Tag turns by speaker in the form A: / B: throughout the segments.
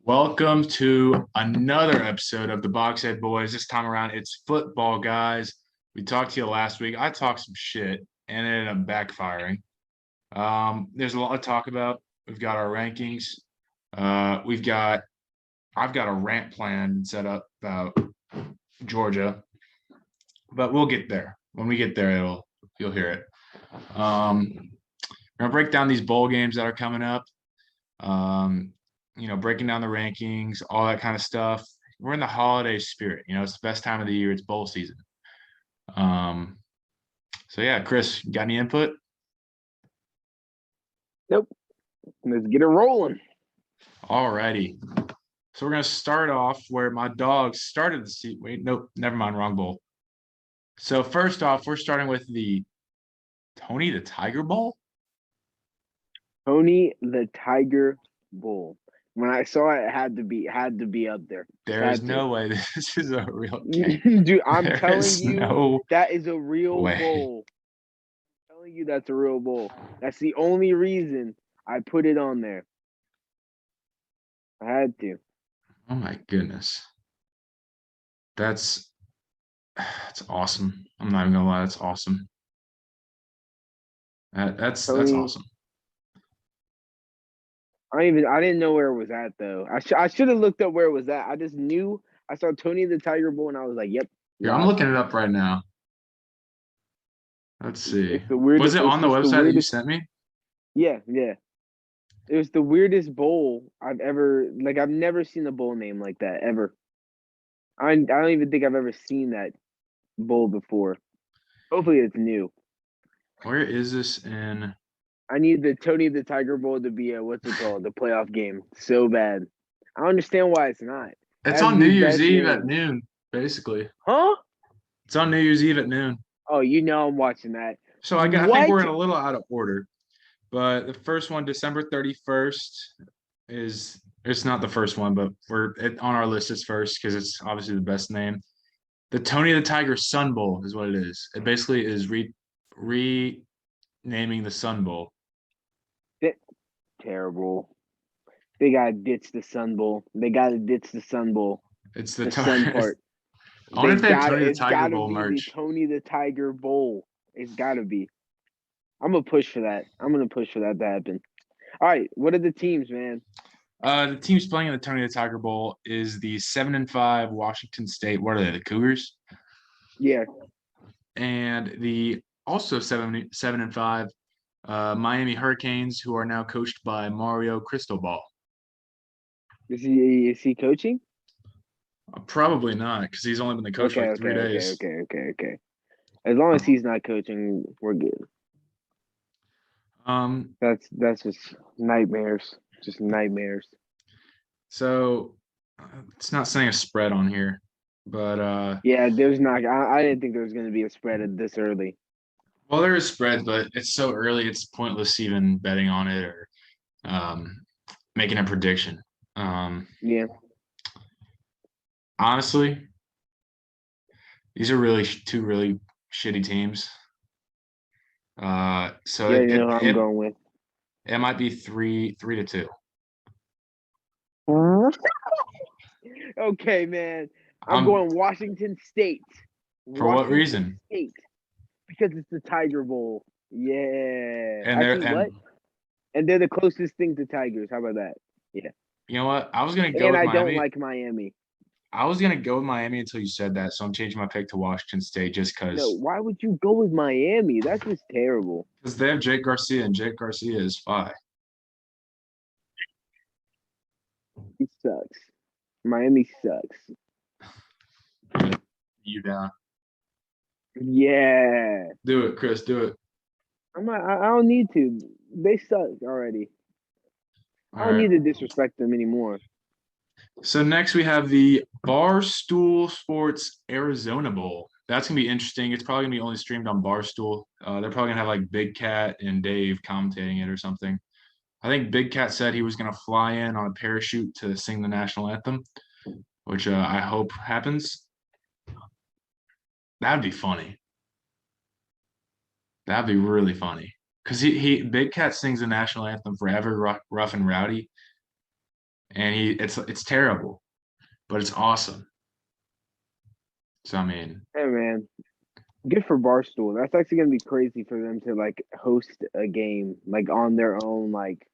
A: Welcome to another episode of the Boxhead Boys. This time around, it's football, guys. We talked to you last week. I talked some shit and it ended up backfiring. There's a lot to talk about. We've got our rankings. I've got a rant plan set up about Georgia, but we'll get there. When we get there, you'll hear it. We're gonna break down these bowl games that are coming up. Breaking down the rankings, all that kind of stuff. We're in the holiday spirit. It's the best time of the year. It's bowl season. So yeah, Chris, got any input?
B: Nope. Let's get it rolling.
A: Alrighty. So we're gonna start off where my dogs started the seat. Wait, nope, never mind, wrong bowl. So first off, we're starting with the Tony the Tiger Bowl.
B: Tony the Tiger Bowl. When I saw it, it had to be up there.
A: There is no way this is a real game.
B: Dude, I'm
A: There
B: telling
A: is
B: you,
A: no
B: that is a real
A: way.
B: bowl. I'm telling you, that's a real bowl. That's the only reason I put it on there. I had to.
A: Oh my goodness. That's awesome. I'm not even gonna lie, that's awesome. That's awesome.
B: I didn't know where it was at though. I should have looked up where it was at. I just knew I saw Tony the Tiger Bowl and I was like, "Yep."
A: Here, I'm looking it up right now. Let's see.
B: It's the weirdest,
A: Was it on the website that you sent me?
B: Yeah. It was the weirdest bowl I've never seen a bowl name like that ever. I don't even think I've ever seen that bowl before. Hopefully it's new.
A: Where is this in?
B: I need the Tony the Tiger Bowl to be what's it called? The playoff game so bad. I don't understand why it's not.
A: It's on New Year's Eve at noon, basically.
B: Huh?
A: It's on New Year's Eve at noon.
B: Oh, I'm watching that.
A: So I think we're in a little out of order. But the first one, December 31st, it's not the first one, but on our list is first because it's obviously the best name. The Tony the Tiger Sun Bowl is what it is. It basically is renaming the Sun Bowl.
B: Terrible. They gotta ditch the Sun Bowl. They gotta ditch the Sun Bowl.
A: It's the
B: Sun part.
A: I wonder if they have Tony the Tiger Bowl merch.
B: The Tony the Tiger Bowl. It's gotta be. I'm gonna push for that. I'm gonna push for that to happen. All right, what are the teams, man?
A: The teams playing in the Tony the Tiger Bowl is the 7-5 Washington State. What are they? The Cougars.
B: Yeah.
A: And the also 7-5 Miami Hurricanes, who are now coached by Mario Cristobal.
B: Is he coaching?
A: Probably not, because he's only been the coach for 3 days.
B: Okay. As long as he's not coaching, we're good. That's just nightmares. Just nightmares.
A: So it's not saying a spread on here, but
B: yeah, there's not. I didn't think there was going to be a spread this early.
A: Well, there is spreads, but it's so early, it's pointless even betting on it or making a prediction.
B: Yeah.
A: Honestly, these are two really shitty teams. So
B: I'm going with.
A: It might be 3-2.
B: Okay, man. I'm going Washington State.
A: For what reason?
B: State. Because it's the Tiger Bowl. Yeah. And they're the closest thing to Tigers. How about that? Yeah.
A: You know what? I was gonna go with
B: Miami.
A: And I
B: don't like Miami.
A: I was gonna go with Miami until you said that, so I'm changing my pick to Washington State just because.
B: No, why would you go with Miami? That's just terrible.
A: Because they have Jake Garcia, and Jake Garcia is FI.
B: He sucks. Miami sucks.
A: You down?
B: Yeah.
A: Do it, Chris. Do it.
B: I don't need to. They suck already. I don't need to disrespect them anymore.
A: So next we have the Barstool Sports Arizona Bowl. That's going to be interesting. It's probably going to be only streamed on Barstool. They're probably going to have like Big Cat and Dave commentating it or something. I think Big Cat said he was going to fly in on a parachute to sing the national anthem, which I hope happens. That'd be funny. That'd be really funny. Because Big Cat sings the national anthem forever, rough and rowdy. and it's terrible, but it's awesome. So I mean,
B: Hey man, good for Barstool. That's actually gonna be crazy for them to like host a game like on their own like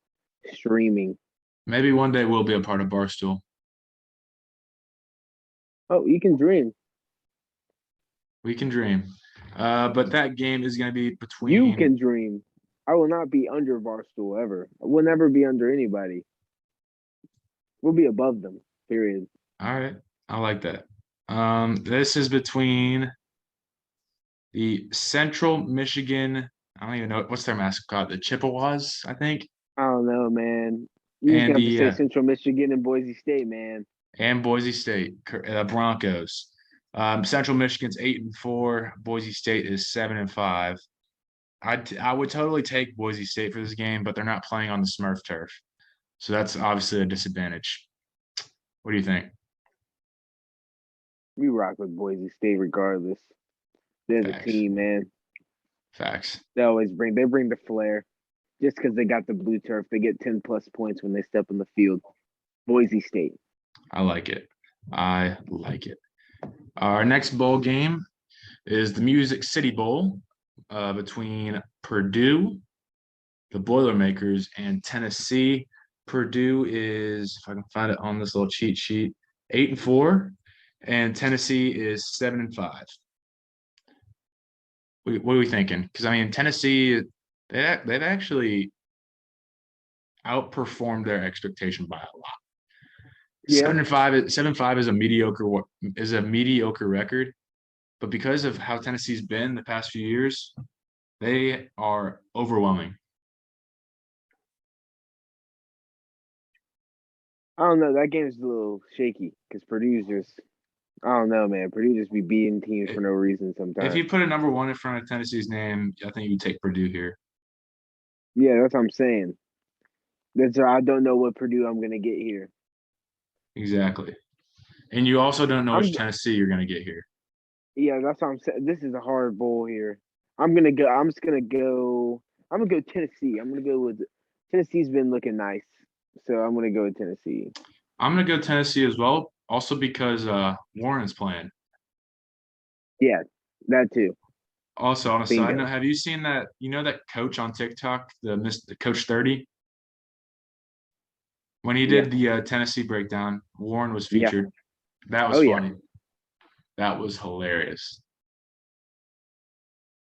B: streaming.
A: maybe one day we'll be a part of Barstool.
B: Oh, you can dream.
A: We can dream. But that game is going to be
B: You
A: between.
B: can dream. I will not be under Barstool ever. I will never be under anybody. We'll be above them. Period.
A: All right, I like that. This is between the Central Michigan. I don't even know what's their mascot. The Chippewas, I think,
B: I don't know, man. You just
A: and
B: have to
A: the
B: say Central Michigan and Boise State, man.
A: and Boise State Broncos. Central Michigan's 8-4. Boise State is 7-5. I would totally take Boise State for this game, but they're not playing on the Smurf turf, so that's obviously a disadvantage. What do you think?
B: We rock with Boise State regardless. They're the
A: Facts.
B: team, man.
A: Facts.
B: They bring the flair. Just because they got the blue turf, they get 10 plus points when they step on the field. Boise State.
A: I like it. I like it. Our next bowl game is the Music City Bowl between Purdue, the Boilermakers, and Tennessee. Purdue is, if I can find it on this little cheat sheet, 8-4, and Tennessee is 7-5. What are we thinking? Because I mean, Tennessee, they've actually outperformed their expectation by a lot.
B: Yeah.
A: 7-5 is a mediocre record, but because of how Tennessee's been the past few years, they are overwhelming.
B: I don't know. That game's a little shaky because Purdue's just, I don't know, man. Purdue just be beating teams for no reason
A: If
B: sometimes.
A: you put a number one in front of Tennessee's name, I think you would take Purdue here.
B: Yeah, that's what I'm saying. I don't know what Purdue I'm gonna get here.
A: Exactly. And you also don't know
B: I'm
A: which Tennessee you're going to get here.
B: Yeah, that's what I'm saying. This is a hard bowl here. I'm gonna go. I'm just gonna go. I'm gonna go Tennessee. I'm gonna go with Tennessee's been looking nice, so I'm gonna go with Tennessee.
A: I'm going to go Tennessee as well, also because Warren's playing.
B: Yeah, that too.
A: Also, on a side
B: Bingo.
A: note, have you seen that? You know that coach on TikTok, the Coach 30? When he
B: Yeah,
A: did the Tennessee breakdown, Warren was
B: yeah.
A: featured. That was
B: Oh yeah.
A: funny. That was hilarious.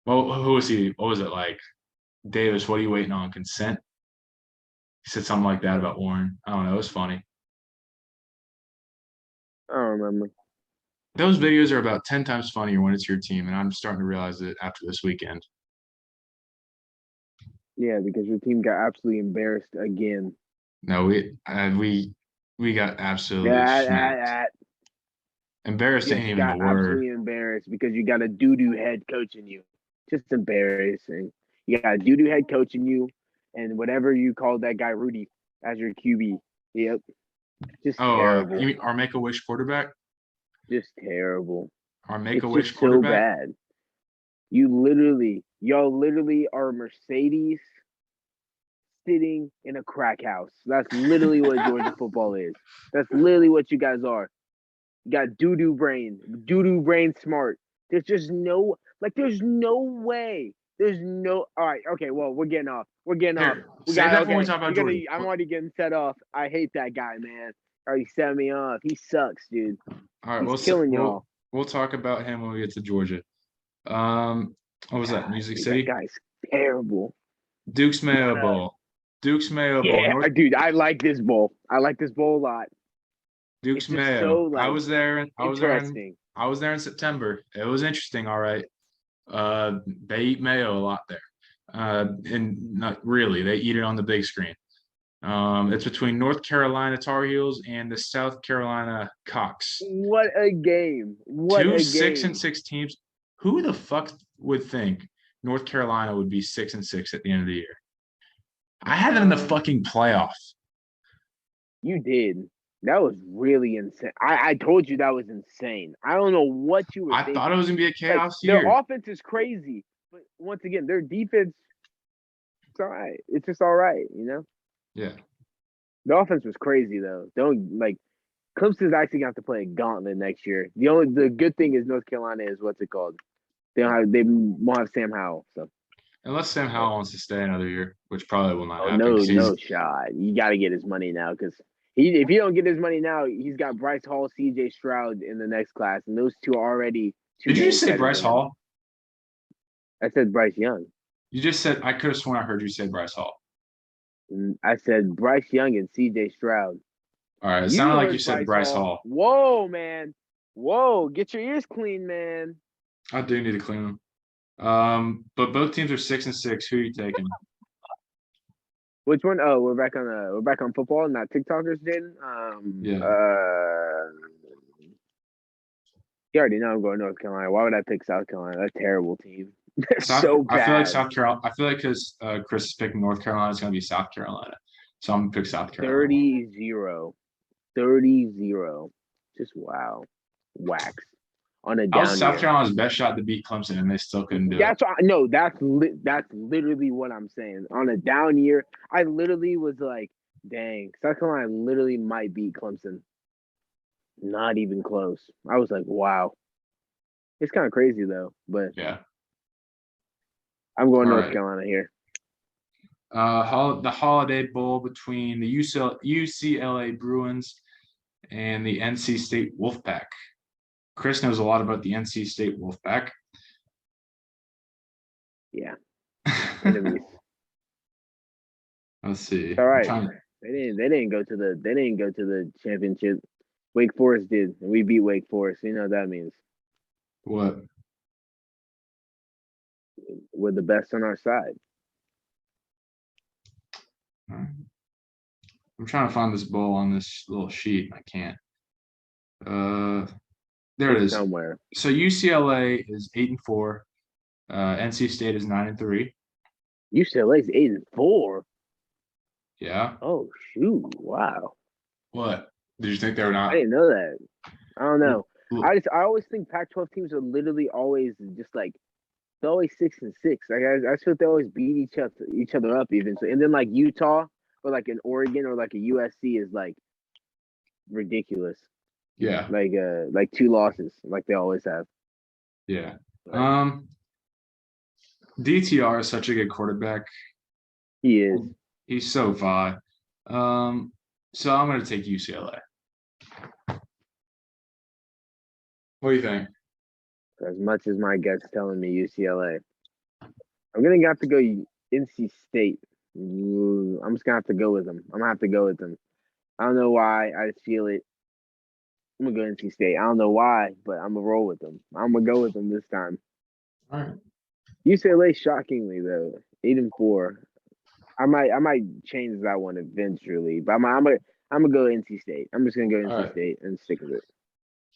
A: Well, who was he? What was it like? Davis, what are you waiting on? Consent? He said something like that about Warren. I don't know. It was funny.
B: I don't remember.
A: Those videos are about 10 times funnier when it's your team, and I'm starting to realize it after this weekend.
B: Yeah, because your team got absolutely embarrassed again.
A: No, we got absolutely
B: Yeah,
A: smacked. Embarrassed ain't
B: just
A: even the
B: got
A: word.
B: absolutely embarrassed because you got a doo doo head coaching you. Just embarrassing. You got a doo doo head coaching you, and whatever you called that guy Rudy as your QB. Yep. Just
A: Oh,
B: terrible.
A: you mean our Make-A-Wish quarterback?
B: Just terrible.
A: Our
B: It's
A: Make-A-Wish
B: just so
A: quarterback?
B: bad. Y'all literally are Mercedes sitting in a crack house. That's literally what Georgia football is. That's literally what you guys are. You got doo doo brain smart. There's just no, like, there's no way. There's no. All right, okay. Well, we're getting off. We're getting off.
A: Here,
B: We
A: save
B: got
A: that for when we
B: okay.
A: talk about
B: You're gonna.
A: Georgia.
B: I'm already getting set off. I hate that guy, man. Already set me off. He sucks, dude.
A: All right,
B: He's killing y'all.
A: we'll talk about him when we get to Georgia. What was that? Music
B: Dude, that
A: City?
B: guy's terrible.
A: Duke's Mayo Bowl. Duke's Mayo Bowl.
B: Yeah, dude, I like this bowl. I like this bowl a lot.
A: Duke's
B: It's just
A: Mayo.
B: so
A: I
B: like
A: was there.
B: interesting.
A: I was there in September. It was interesting. All right. They eat mayo a lot there. And not really. They eat it on the big screen. It's between North Carolina Tar Heels and the South Carolina Cox.
B: What a game! What
A: Two
B: a
A: 6-6
B: game!
A: teams. Who the fuck would think North Carolina would be 6-6 at the end of the year? I had them in the fucking playoff.
B: You did. That was really insane. I told you that was insane. I don't know what you were
A: I
B: thinking.
A: thought it was gonna be a chaos
B: Their
A: year.
B: offense is crazy, but once again, their defense, it's all right. It's just all right, you know.
A: Yeah.
B: The offense was crazy though. Don't like Clemson's actually gonna have to play a gauntlet next year. The good thing is North Carolina is what's it called? They won't have Sam Howell. So
A: Unless Sam Howell wants to stay another year, which probably will not
B: oh
A: happen
B: no,
A: because
B: no
A: he's
B: shot. You got to get his money now because if he don't get his money now, he's got Bryce Hall, C.J. Stroud in the next class, and those two are already two
A: Did you just
B: names
A: say
B: better
A: Bryce
B: than him.
A: Hall?
B: I said Bryce Young.
A: You just said I could have sworn I heard you say Bryce Hall.
B: I said Bryce Young and C.J. Stroud.
A: All right, it
B: You
A: sounded like you
B: heard
A: said
B: Bryce
A: Bryce
B: Hall.
A: Hall.
B: Whoa, man. Whoa, get your ears clean, man.
A: I do need to clean them. But both teams are 6-6. Who are you taking?
B: Which one? Oh, we're back on football, not TikTokers, Jaden.
A: Yeah.
B: You already know I'm going North Carolina. Why would I pick South Carolina? A terrible team. They're so
A: I feel like
B: bad.
A: South Carolina. I feel like because Chris is picking North Carolina, it's going to be South Carolina. So I'm going to pick South Carolina.
B: 30-0. 30-0. Just wow. Wax. On a
A: That was
B: down
A: South
B: year.
A: Carolina's best shot to beat Clemson, and they still couldn't do it.
B: That's literally what I'm saying. On a down year, I literally was like, dang, South Carolina literally might beat Clemson. Not even close. I was like, wow. It's kind of crazy though, but
A: Yeah.
B: I'm going
A: All
B: North
A: right.
B: Carolina here.
A: The Holiday Bowl between the UCLA Bruins and the NC State Wolfpack. Chris knows a lot about the NC State Wolfpack.
B: Yeah. Enemies.
A: Let's see.
B: All right. They didn't go to the championship. Wake Forest did, and we beat Wake Forest. You know what that means.
A: What?
B: We're the best on our side.
A: I'm trying to find this bowl on this little sheet. I can't. There it is.
B: Somewhere.
A: So UCLA is 8-4. NC State is 9-3.
B: UCLA's 8-4.
A: Yeah.
B: Oh shoot! Wow.
A: What? Did you think they were not?
B: I didn't know that. I don't know.
A: Look,
B: I always think Pac-12 teams are literally always just like they're always 6-6. Like I feel like they always beat each other up even. So and then like Utah or like an Oregon or like a USC is like ridiculous.
A: yeah.
B: Like 2 losses like they always have.
A: Yeah.
B: Like,
A: DTR is such a good quarterback.
B: he is.
A: He's so fine. So I'm going to take UCLA. What do you think?
B: As much as my gut's telling me UCLA, I'm gonna have to go NC State. I'm just gonna have to go with them. I'm gonna have to go with them. I don't know why. I just feel it. I'm gonna go NC State. I don't know why, but I'm gonna roll with them. I'm gonna go with them this time.
A: All right.
B: UCLA, shockingly though, 8-4. I might change that one eventually, but I'm gonna go NC State. I'm just gonna go NC State and stick with it.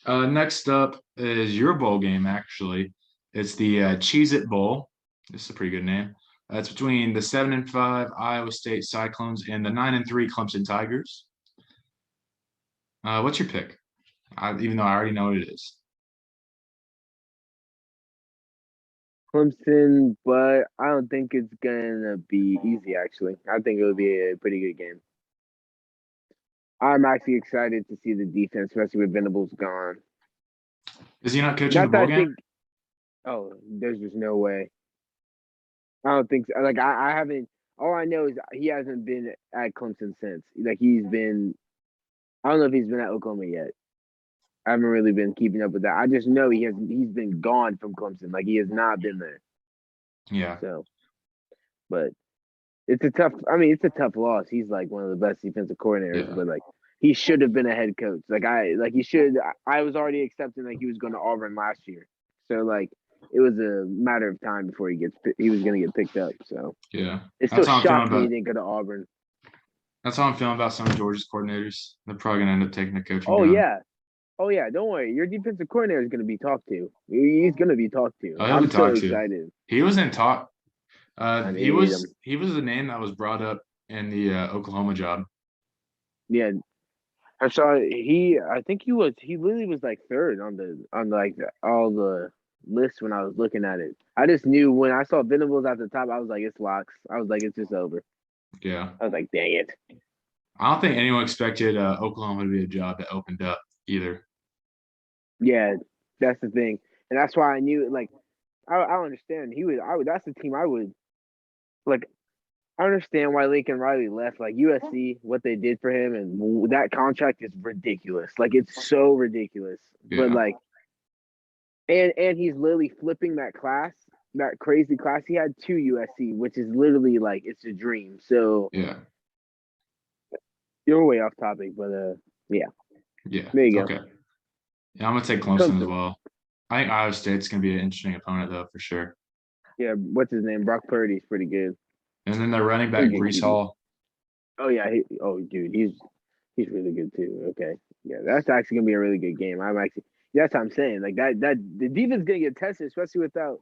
A: Next up is your bowl game, actually. It's the Cheez-It Bowl. This is a pretty good name. It's between the 7-5 Iowa State Cyclones and the 9-3 Clemson Tigers. What's your pick? Even though I already know what it is.
B: Clemson, but I don't think it's gonna be easy. Actually, I think it'll be a pretty good game. I'm actually excited to see the defense, especially with Venables gone.
A: Is he not coaching the bowl game?
B: There's just no way. I don't think so. Like I haven't. All I know is he hasn't been at Clemson since. Like he's been. I don't know if he's been at Oklahoma yet. I haven't really been keeping up with that. I just know he's been gone from Clemson. Like he has not been there.
A: Yeah.
B: So, but it's a tough loss. He's like one of the best defensive coordinators, but like he should have been a head coach. I was already accepting that he was going to Auburn last year. So like it was a matter of time before he was going to get picked up. So
A: yeah,
B: it still shocked me he didn't go to Auburn.
A: That's how I'm feeling about some of Georgia's coordinators. They're probably going to end up taking the coaching.
B: Oh yeah, don't worry. Your defensive coordinator is going to be talked to. He's going to be talked to.
A: I'm so excited. He was in talk. He was the name that was brought up in the Oklahoma job.
B: Yeah, I saw I think he literally was like third on all the lists when I was looking at it. I just knew when I saw Venables at the top, I was like, it's locks. I was like, it's just over.
A: Yeah.
B: I was like, dang it.
A: I don't think anyone expected Oklahoma to be a job that opened up either.
B: Yeah, that's the thing, and that's why I knew. Like, I understand. He would. I would. That's the team I would like. I understand why Lincoln Riley left. Like USC, what they did for him, and that contract is ridiculous. Like it's so ridiculous. But
A: Yeah,
B: like, and he's literally flipping that class, that crazy class he had to USC, which is literally like it's a dream. So
A: yeah,
B: you're way off topic, but yeah,
A: yeah.
B: there you go.
A: Okay. Yeah, I'm gonna take Clemson as
B: Clemson.
A: well. I think Iowa State's gonna be an interesting opponent though, for sure.
B: Yeah, what's his name? Brock Purdy's pretty good.
A: And then their running back
B: Pretty good
A: Brees
B: QB.
A: Hall.
B: Oh yeah, oh dude, he's really good too. Okay, yeah, that's actually gonna be a really good game. I'm actually that's what I'm saying. Like that the defense gonna get tested, especially without.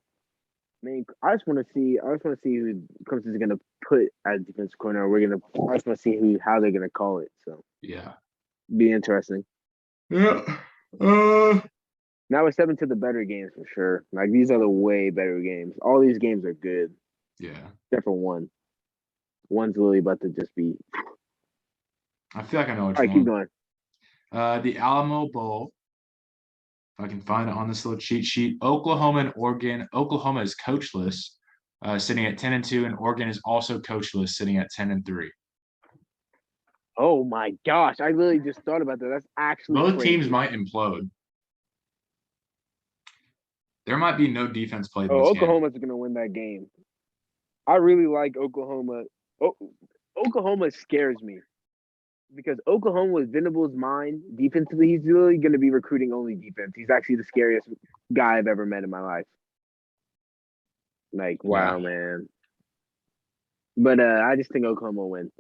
B: I mean, I just want to see. I just want to see who Clemson's gonna put as defense corner. I just want to see how they're gonna call it. So
A: Yeah.
B: be interesting.
A: Yeah. Uh,
B: Now we're stepping to the better games for sure. Like these are the way better games. All these games are good,
A: yeah.
B: except for one. One's literally about to just be.
A: I feel like I know
B: All
A: which
B: right, keep
A: one.
B: going.
A: The Alamo Bowl. If I can find it on this little cheat sheet. Oklahoma and Oregon. Oklahoma is coachless, sitting at 10-2, and Oregon is also coachless, sitting at 10-3.
B: Oh my gosh, I literally just thought about that. That's actually
A: Both teams
B: crazy.
A: might implode. There might be no defense played in
B: Oh,
A: this game.
B: Oklahoma's gonna win that game. I really like Oklahoma. Oh, Oklahoma scares me because Oklahoma was Venable's mind defensively. He's really going to be recruiting only defense. He's actually the scariest guy I've ever met in my life. Like,
A: Yeah.
B: wow, man. But I just think Oklahoma will win.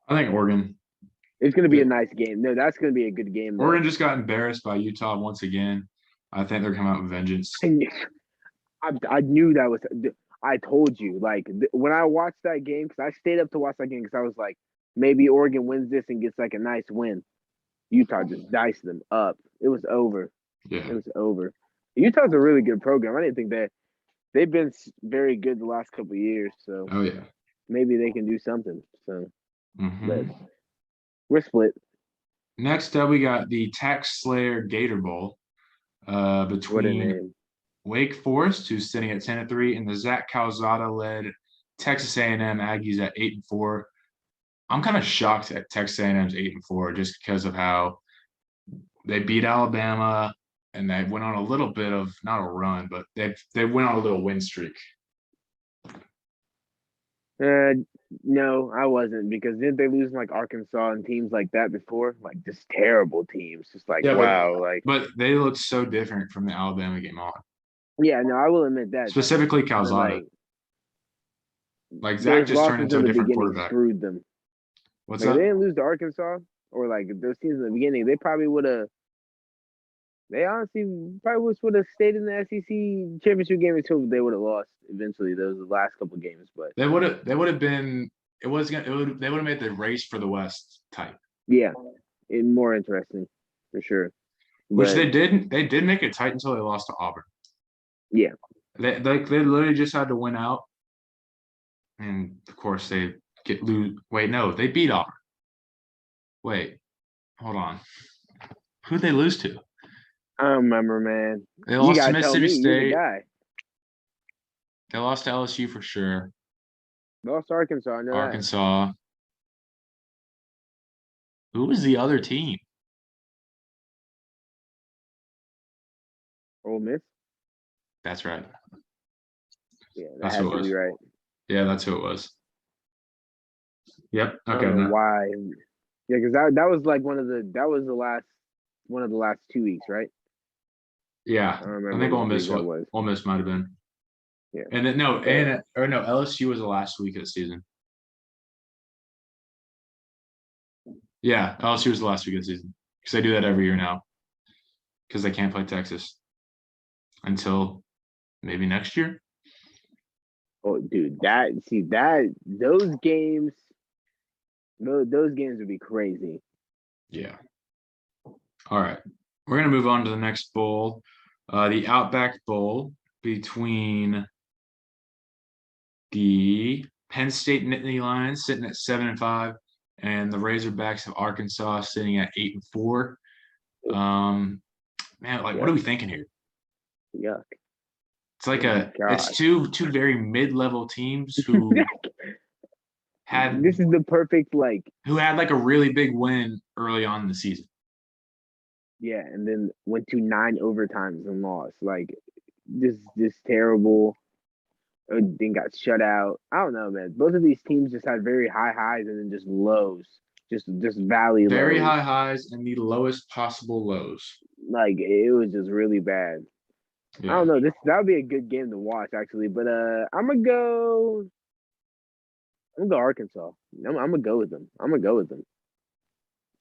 A: I think Oregon.
B: It's going to be a nice game. No, that's going to be a good game, though.
A: Oregon just got embarrassed by Utah once again. I think they're coming out with vengeance.
B: I knew that was. I told you, like when I watched that game, because I stayed up to watch that game because I was like, maybe Oregon wins this and gets like a nice win. Utah just diced them up. It was over.
A: Yeah.
B: It was over. Utah's a really good program. I didn't think that they've been very good the last couple of years. So
A: Oh yeah.
B: maybe they can do something. So, but
A: Mm-hmm.
B: we're split.
A: Next up, we got the Tax Slayer Gator Bowl
B: What a
A: between
B: name!
A: Wake Forest, who's sitting at 10-3, and the Zach Calzada led Texas A&M Aggies at 8-4. I'm kind of shocked at Texas A&M's 8-4 just because of how they beat Alabama and they went on a little bit of not a run, but they went on a little win streak.
B: Uh, no, I wasn't because didn't they lose like Arkansas and teams like that before? Like just terrible teams. Just like
A: Yeah,
B: wow, like
A: but they looked so different from the Alabama game on.
B: yeah. No, I will admit that.
A: Specifically
B: But
A: Calzada. Like Zach
B: those
A: just turned
B: losses
A: into
B: in
A: a
B: the
A: different
B: beginning
A: quarterback.
B: screwed them.
A: What's
B: Like if
A: that?
B: they didn't lose to Arkansas or like those teams in the beginning, they probably would have. They honestly probably would have stayed in the SEC championship game until they would have lost eventually. Those last couple games, but
A: They would have been they would have made the race for the West type.
B: yeah, more interesting for sure.
A: Which
B: But
A: they did make it tight until they lost to Auburn.
B: yeah,
A: They literally just had to win out. And of course they lose. Wait, no, they beat Auburn. Wait, hold on. Who'd they lose to?
B: I don't remember, man.
A: They
B: You
A: lost to
B: gotta tell
A: Mississippi
B: me. You're the
A: State.
B: guy.
A: They lost to LSU for sure.
B: Lost to Arkansas. I know that.
A: Arkansas. Who was the other team?
B: Ole Miss.
A: That's right.
B: Yeah, that
A: That's
B: had
A: who it
B: to
A: was.
B: be right.
A: Yeah, that's who it was. Yep.
B: I
A: Okay.
B: don't know why. Yeah, because that was like that was the last one of the last 2 weeks, right?
A: Yeah,
B: I don't
A: I
B: remember
A: think
B: which week that was.
A: Ole Miss might have been.
B: Yeah,
A: And then no,
B: but
A: no, LSU was the last week of the season. Yeah, LSU was the last week of the season because they do that every year now because they can't play Texas until maybe next year.
B: oh, dude, those games would be crazy.
A: Yeah. All right, we're gonna move on to the next bowl, the Outback Bowl between the Penn State Nittany Lions sitting at 7-5 and the Razorbacks have Arkansas sitting at 8-4. Man, like, what are we thinking here?
B: Yuck.
A: It's like
B: Oh my
A: it's
B: God.
A: two very mid-level teams who had
B: This is the perfect like
A: like a really big win early on in the season.
B: yeah, and then went to 9 overtimes and lost. Like this terrible. Then got shut out. I don't know, man. Both of these teams just had very high highs and then just lows, just valley
A: Very
B: lows.
A: high highs and the lowest possible lows.
B: Like it was just really bad. I
A: Yeah.
B: don't know. That would be a good game to watch actually. But I'm gonna go Arkansas. I'm gonna go with them. I'm gonna go with them.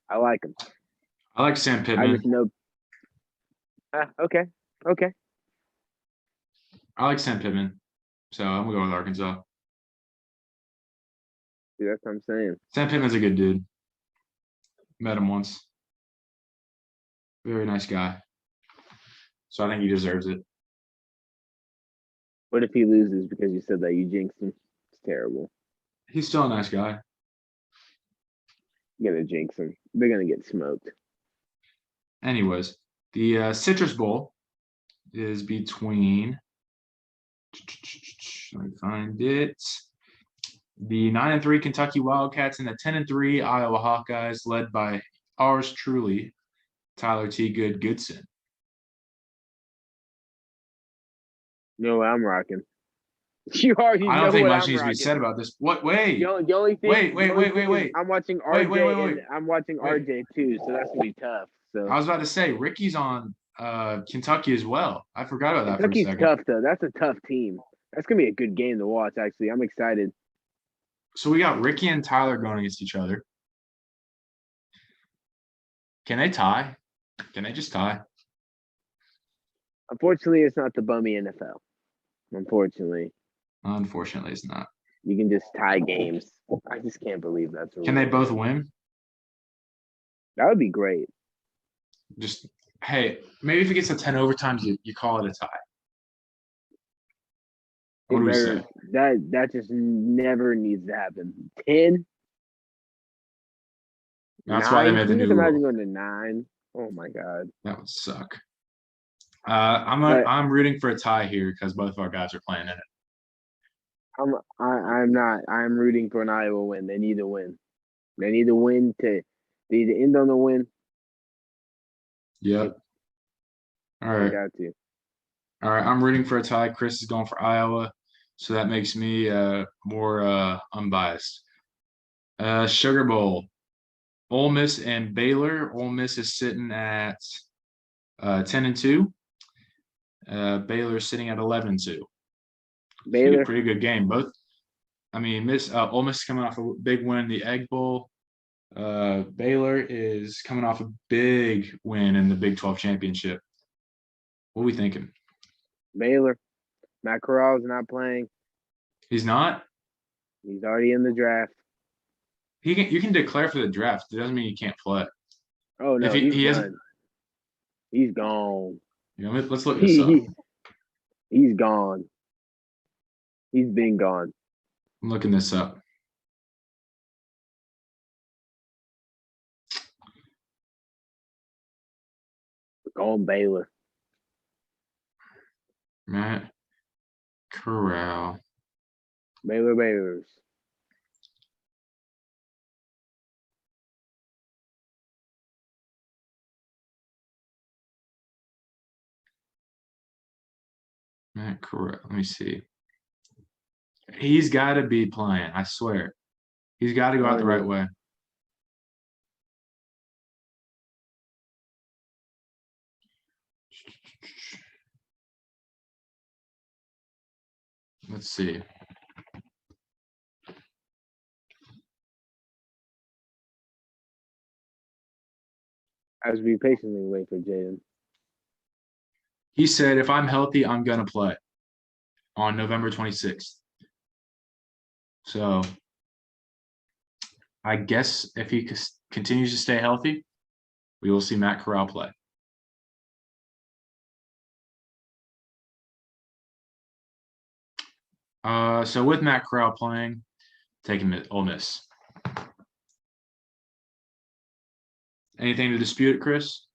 B: I like them.
A: I like Sam
B: I just
A: Pittman.
B: know. Okay, okay.
A: I like Sam Pittman. So I'm gonna go with Arkansas.
B: See, that's what I'm saying.
A: Sam Pittman's a good dude. Met him once. Very nice guy. So I think he deserves it.
B: What if he loses because you said that you jinxed him? It's terrible.
A: He's still a nice guy.
B: You're gonna jinx him. They're gonna get smoked.
A: Anyways, the Citrus Bowl is between. Let me find it. The 9-3 Kentucky Wildcats and the 10-3 Iowa Hawkeyes, led by ours truly, Tyler T. Goodson.
B: You know what I'm rocking. You already
A: I
B: know
A: don't think
B: what
A: much
B: I'm
A: needs to be
B: rocking.
A: said about this. What? Wait.
B: The only thing.
A: Wait.
B: the only thing is
A: Wait.
B: I'm watching
A: Wait,
B: RJ
A: wait.
B: and I'm watching
A: Wait.
B: RJ too, so that's gonna be tough. So
A: I was about to say Ricky's on Kentucky as well. I forgot about that for a
B: Kentucky's
A: second.
B: tough though. That's a tough team. That's gonna be a good game to watch. Actually, I'm excited.
A: So we got Ricky and Tyler going against each other. Can they tie? Can they just tie?
B: Unfortunately, it's not the bummy NFL. Unfortunately,
A: Unfortunately, it's not.
B: you can just tie games. I just can't believe that's a
A: Can they
B: rule.
A: both win?
B: That would be great.
A: Just hey, maybe if it gets to 10 overtimes, you call it a tie. What do we say?
B: That just never needs to happen. 10,
A: That's why they
B: 9.
A: made the
B: Can you
A: new
B: just imagine
A: rule.
B: going to 9? Oh my god.
A: That would suck.
B: But
A: I'm rooting for a tie here because both of our guys are playing in it.
B: I'm not. I'm rooting for an Iowa win. They need to win. They need to win to. They need to end on the win.
A: Yep. All
B: They
A: right.
B: got to.
A: All right. I'm rooting for a tie. Chris is going for Iowa. So that makes me more unbiased. Sugar Bowl. Ole Miss and Baylor. Ole Miss is sitting at 10-2. Baylor sitting at 11-2. Should be a
B: Baylor.
A: pretty good game. Both. I mean, Ole Miss is coming off a big win in the Egg Bowl. Baylor is coming off a big win in the Big 12 championship. What are we thinking?
B: Baylor. Matt Corral's not playing.
A: He's not.
B: He's already in the draft.
A: You can declare for the draft. It doesn't mean you can't play.
B: Oh no,
A: If
B: he's
A: he
B: done.
A: hasn't,
B: He's gone.
A: let's look this up.
B: He's gone. He's been gone.
A: I'm looking this up.
B: Gone Baylor.
A: Matt Corral.
B: Baylor Bears.
A: Matt Corral. Let me see. He's got to be playing. I swear. He's got to go out the right way. Let's see.
B: As we patiently wait for Jaden.
A: He said, if I'm healthy, I'm going to play on November 26th. So I guess if he continues to stay healthy, we will see Matt Corral play. So with Matt Corral playing, taking Ole Miss. Anything to dispute it, Chris?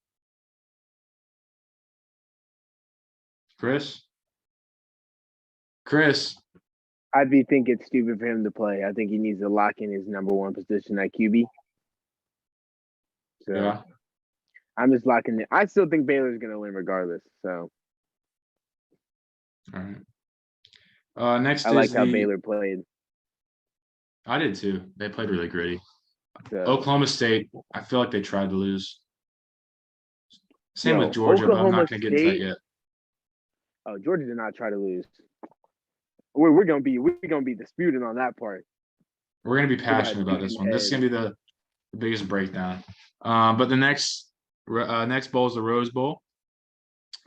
A: Chris? Chris?
B: think it's stupid for him to play. I think he needs to lock in his number one position at QB. So
A: Yeah.
B: I'm just locking it. I still think Baylor's gonna win regardless. So
A: All right. Next
B: I
A: is
B: like how
A: the.
B: Baylor played.
A: I did too. They played really gritty.
B: So,
A: Oklahoma State. I feel like they tried to lose. Same
B: yo,
A: with Georgia, but I'm
B: Oklahoma
A: not going to get into that
B: State.
A: yet.
B: Oh, Georgia did not try to lose. We're gonna be disputing on that part.
A: We're going to be
B: got
A: passionate about this one. This is going to be the biggest breakdown. But the next bowl is the Rose Bowl.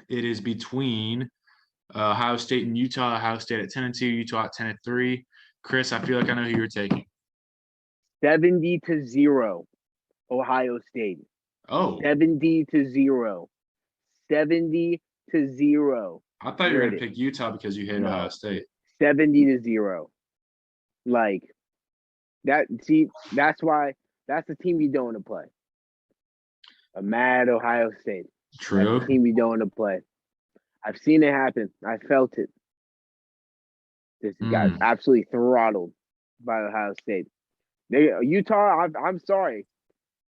A: It is between Ohio State and Utah. Ohio State at 10-2, Utah at 10-3. Chris, I feel like I know who you're taking.
B: 70-0, Ohio State.
A: Oh,
B: 70-0. 70-0.
A: I thought you were going to pick Utah because you hate
B: No.
A: Ohio State.
B: 70-0. Like that. See, that's why that's the team you don't want to play. A mad Ohio State.
A: True.
B: That's the team you don't want to play. I've seen it happen. I felt it. This got absolutely throttled by Ohio State. Utah. I'm sorry.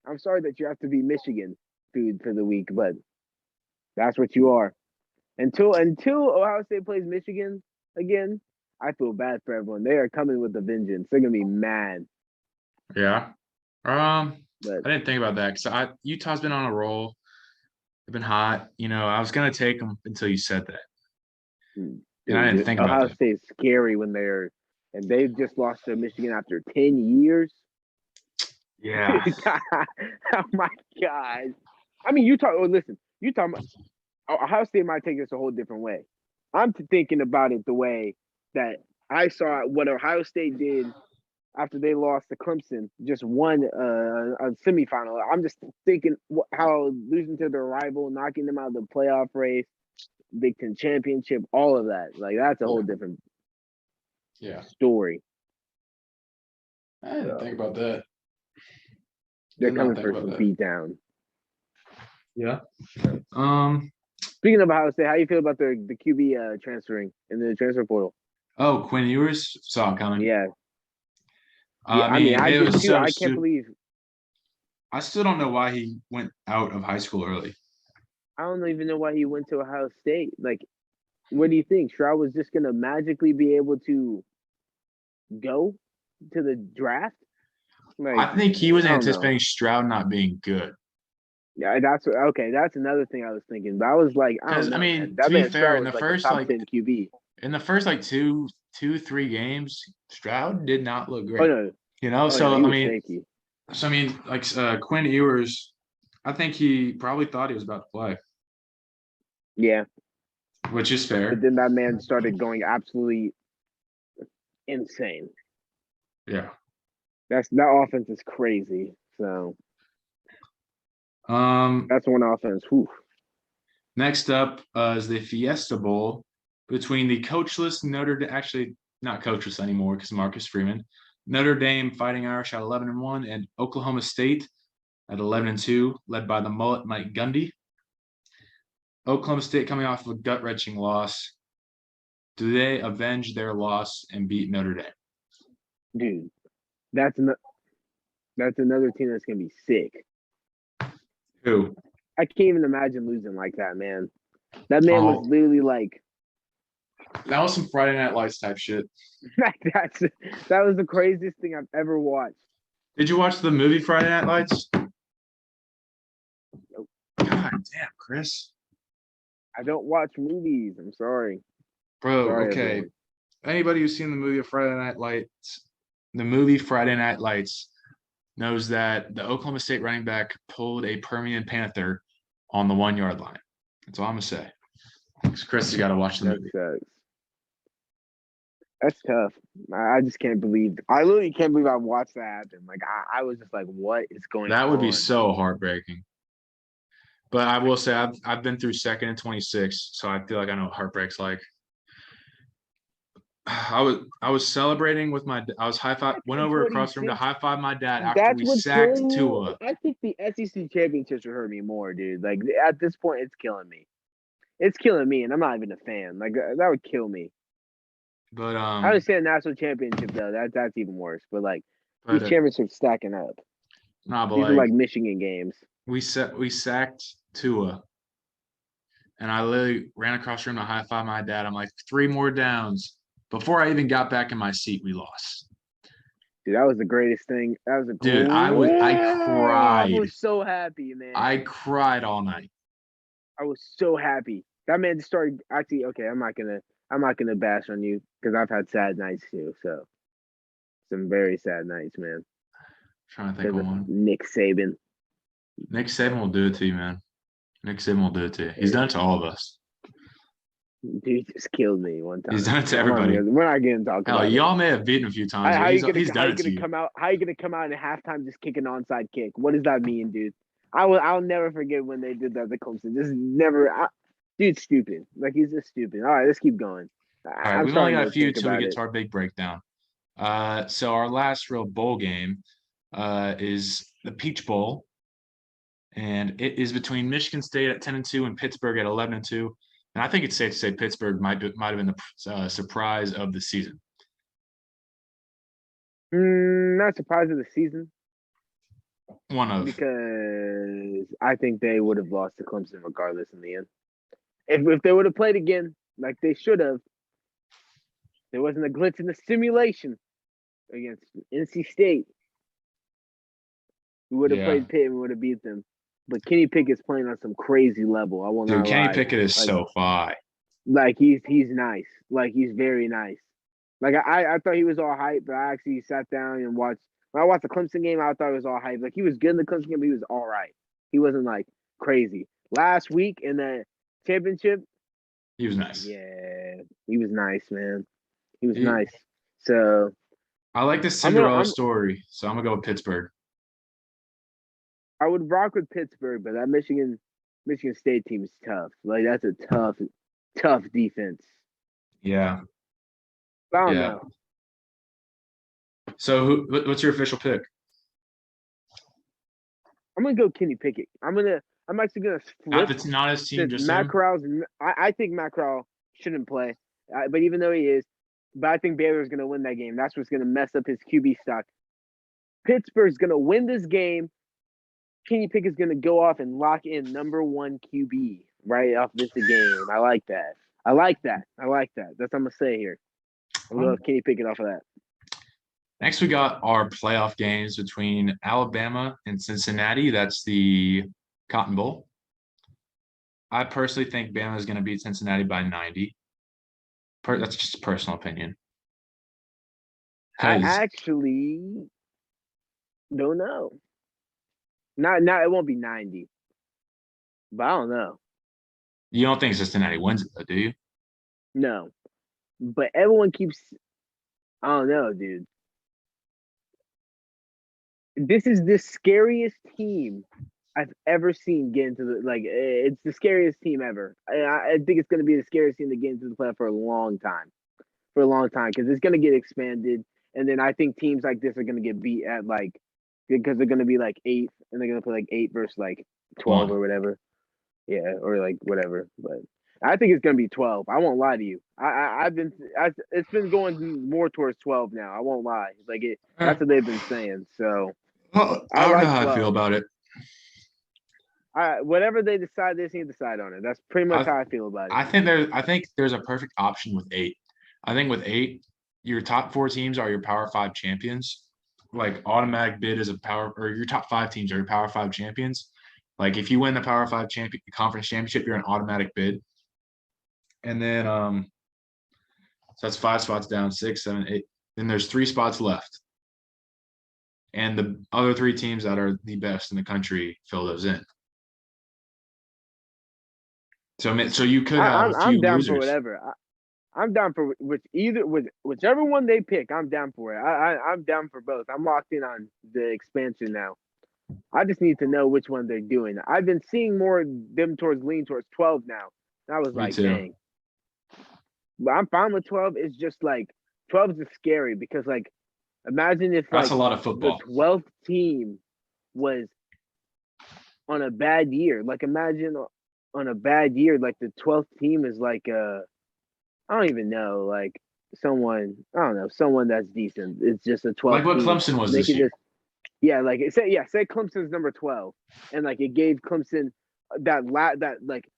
B: I'm sorry that you have to be Michigan food for the week, but that's what you are. Until Ohio State plays Michigan again, I feel bad for everyone. They are coming with a vengeance. They're gonna be mad.
A: Yeah.
B: But
A: I didn't think about that because Utah's been on a roll. They've been hot. I was gonna take them until you said that, and I didn't think about
B: Ohio
A: that.
B: State's scary when they just lost to Michigan after 10 years.
A: Yeah.
B: Oh my God. I mean, Utah. Oh, listen, Utah. Ohio State might take this a whole different way. I'm thinking about it the way that I saw what Ohio State did after they lost to Clemson, just won a semifinal. I'm just thinking how losing to their rival, knocking them out of the playoff race, Big Ten championship, all of that. Like that's a whole different story.
A: I didn't think about that.
B: They're coming for some beatdown.
A: Yeah.
B: Speaking of Ohio State, how you feel about the QB transferring in the transfer portal?
A: Oh, Quinn Ewers saw it coming.
B: Yeah.
A: I mean,
B: I
A: it
B: did
A: was
B: too.
A: so
B: I can't believe.
A: I still don't know why he went out of high school early.
B: I don't even know why he went to Ohio State. Like, what do you think? Stroud was just gonna magically be able to go to the draft? Like,
A: I think he was anticipating Stroud not being good.
B: Yeah, that's another thing I was thinking. But I was like,
A: I mean, to be fair, in the first
B: top 10 QB.
A: In the first 2-3 games, Stroud did not look great.
B: Oh no.
A: I mean, like Quinn Ewers, I think he probably thought he was about to play.
B: Yeah.
A: Which is fair.
B: But then that man started going absolutely insane.
A: Yeah.
B: That offense is crazy. So that's one offense. Whew.
A: Next up is the Fiesta Bowl between the coachless actually not coachless anymore because Marcus Freeman, Notre Dame Fighting Irish at 11-1, and Oklahoma State at 11-2, led by the mullet Mike Gundy. Oklahoma State coming off of a gut-wrenching loss. Do they avenge their loss and beat Notre Dame?
B: Dude, that's another team that's gonna be sick.
A: Who?
B: I can't even imagine losing like that, man. That man was literally like.
A: That was some Friday Night Lights type shit.
B: That was the craziest thing I've ever watched.
A: Did you watch the movie Friday Night Lights?
B: Nope.
A: God damn, Chris.
B: I don't watch movies. I'm sorry.
A: Bro, okay. Everyone. Anybody who's seen the movie Friday Night Lights knows that the Oklahoma State running back pulled a Permian Panther on the 1-yard line. That's all I'm going to say. Chris has got to watch the movie.
B: That's tough. I just can't believe. I literally can't believe I watched that happen. Like I was just like, what is going on?
A: That would be so heartbreaking. But I will say I've been through 2nd and 26, so I feel like I know what heartbreak's like. I was celebrating with I was high five, went over across the room to
B: 26.
A: high five my dad after
B: That's
A: we
B: what's
A: sacked
B: killing me.
A: Tua.
B: I think the SEC championships would hurt me more, dude. Like at this point, it's killing me. It's killing me, and I'm not even a fan. Like that would kill me.
A: But
B: I understand national championship though. That's even worse. But like
A: but
B: these championships stacking up.
A: nah, but
B: These are like
A: like
B: Michigan games.
A: we sacked Tua, and I literally ran across the room to high five my dad. I'm like, 3 more downs. Before I even got back in my seat, we lost.
B: Dude, that was the greatest thing. That was a
A: Dude, I
B: I
A: cried.
B: was so happy, man.
A: I cried all night.
B: I was so happy. That man just started actually. Okay, I'm not gonna bash on you because I've had sad nights too. So some very sad nights, man.
A: Trying to think
B: Because
A: of
B: of
A: one.
B: Nick Saban.
A: Nick Saban will do it to you, man. Nick Saban will do it to you. He's
B: Yeah.
A: done it to all of us.
B: Dude just killed me one time.
A: He's done it to
B: I'm not
A: everybody.
B: we're not gonna talk
A: Hell,
B: about it.
A: y'all may have beaten him a few times,
B: How
A: but
B: you
A: he's
B: how
A: done
B: you
A: it to
B: gonna
A: you.
B: come out? How you gonna come out in halftime just kick an onside kick? What does that mean, dude? I'll never forget when they did that to Clemson. Just never, dude's stupid. Like he's just stupid. All right, let's keep going.
A: All right,
B: I'm
A: we've only
B: starting
A: got
B: to
A: a few
B: think
A: till we
B: about
A: get
B: it.
A: to our big breakdown. So our last real bowl game is the Peach Bowl, and it is between Michigan State at 10-2 and Pittsburgh at 11-2. And I think it's safe to say Pittsburgh might have been the surprise of the season.
B: Not surprised of the season
A: One of.
B: because I think they would have lost to Clemson regardless in the end. If they would have played again like they should have, there wasn't a glitch in the simulation against NC State. We would have
A: Yeah.
B: played Pitt and we would have beat them. But Kenny Pickett's playing on some crazy level. I will
A: Dude,
B: not
A: Kenny
B: lie.
A: Pickett is
B: Like,
A: so fly.
B: like he's nice. Like he's very nice. Like I thought he was all hype, but I actually sat down and watched. When I watched the Clemson game, I thought it was all hype. Like he was good in the Clemson game, but he was all right. He wasn't like crazy. Last week in the championship,
A: He was nice.
B: yeah, he was nice, man. He was
A: He-
B: nice. So
A: I like the Cinderella story, so I'm gonna go with Pittsburgh.
B: I would rock with Pittsburgh, but that Michigan State team is tough. Like that's a tough defense.
A: Yeah.
B: But I don't
A: Yeah.
B: know.
A: So what's your official pick?
B: I'm gonna go Kenny Pickett. I'm actually gonna flip.
A: It's not his team,
B: Since
A: just
B: Matt
A: him.
B: Corral's, I think Matt Corral shouldn't play, but even though he is, but I think Baylor's gonna win that game. That's what's gonna mess up his QB stock. Pittsburgh's gonna win this game. Kenny Pickett's gonna go off and lock in #1 QB right off this game. I like that. That's what I'm gonna say here. I'm gonna go Kenny Pickett off of that.
A: Next, we got our playoff games between Alabama and Cincinnati. That's the Cotton Bowl. I personally think Bama is going to beat Cincinnati by 90. That's just a personal opinion.
B: I actually don't know. Not it won't be 90, but I don't know.
A: You don't think Cincinnati wins it, though, do you?
B: No, but everyone keeps. I don't know, dude. This is the scariest team I've ever seen get into the it's the scariest team ever. I think it's going to be the scariest team to get into the playoff for a long time, because it's going to get expanded, and then I think teams like this are going to get beat at because they're going to be like 8th, and they're going to play like 8 versus like 12 or whatever, yeah, or like whatever. But I think it's going to be 12. I won't lie to you. It's been going more towards 12 now. I won't lie. That's what they've been saying. So.
A: Well, I don't know how I feel about it.
B: Whatever they decide, they need to decide on it. That's pretty much how I feel about it.
A: I think there's a perfect option with 8. I think with 8, your top 4 teams are your Power 5 champions. Like automatic bid as or your top 5 teams are your Power 5 champions. Like if you win the Power 5 conference championship, you're an automatic bid. And then so that's 5 spots down, 6, 7, 8. Then there's 3 spots left. And the other 3 teams that are the best in the country fill those in. So you could have a few
B: I'm down
A: losers.
B: for whatever. I'm down for whichever one they pick. I'm down for it. I'm down for both. I'm locked in on the expansion now. I just need to know which one they're doing. I've been seeing more them lean towards 12 now. And I was
A: Me
B: like,
A: too.
B: dang. But I'm fine with 12. It's just like 12 is scary because like imagine if
A: That's a
B: like
A: lot of
B: the
A: football.
B: 12th team was on a bad year. Like imagine on a bad year, like the 12th team is like I don't even know, like someone I don't know, someone that's decent. It's just a
A: Like
B: 12th
A: what
B: team.
A: Clemson was
B: And they
A: this
B: could
A: year.
B: just like say Clemson's number 12 and like it gave Clemson that like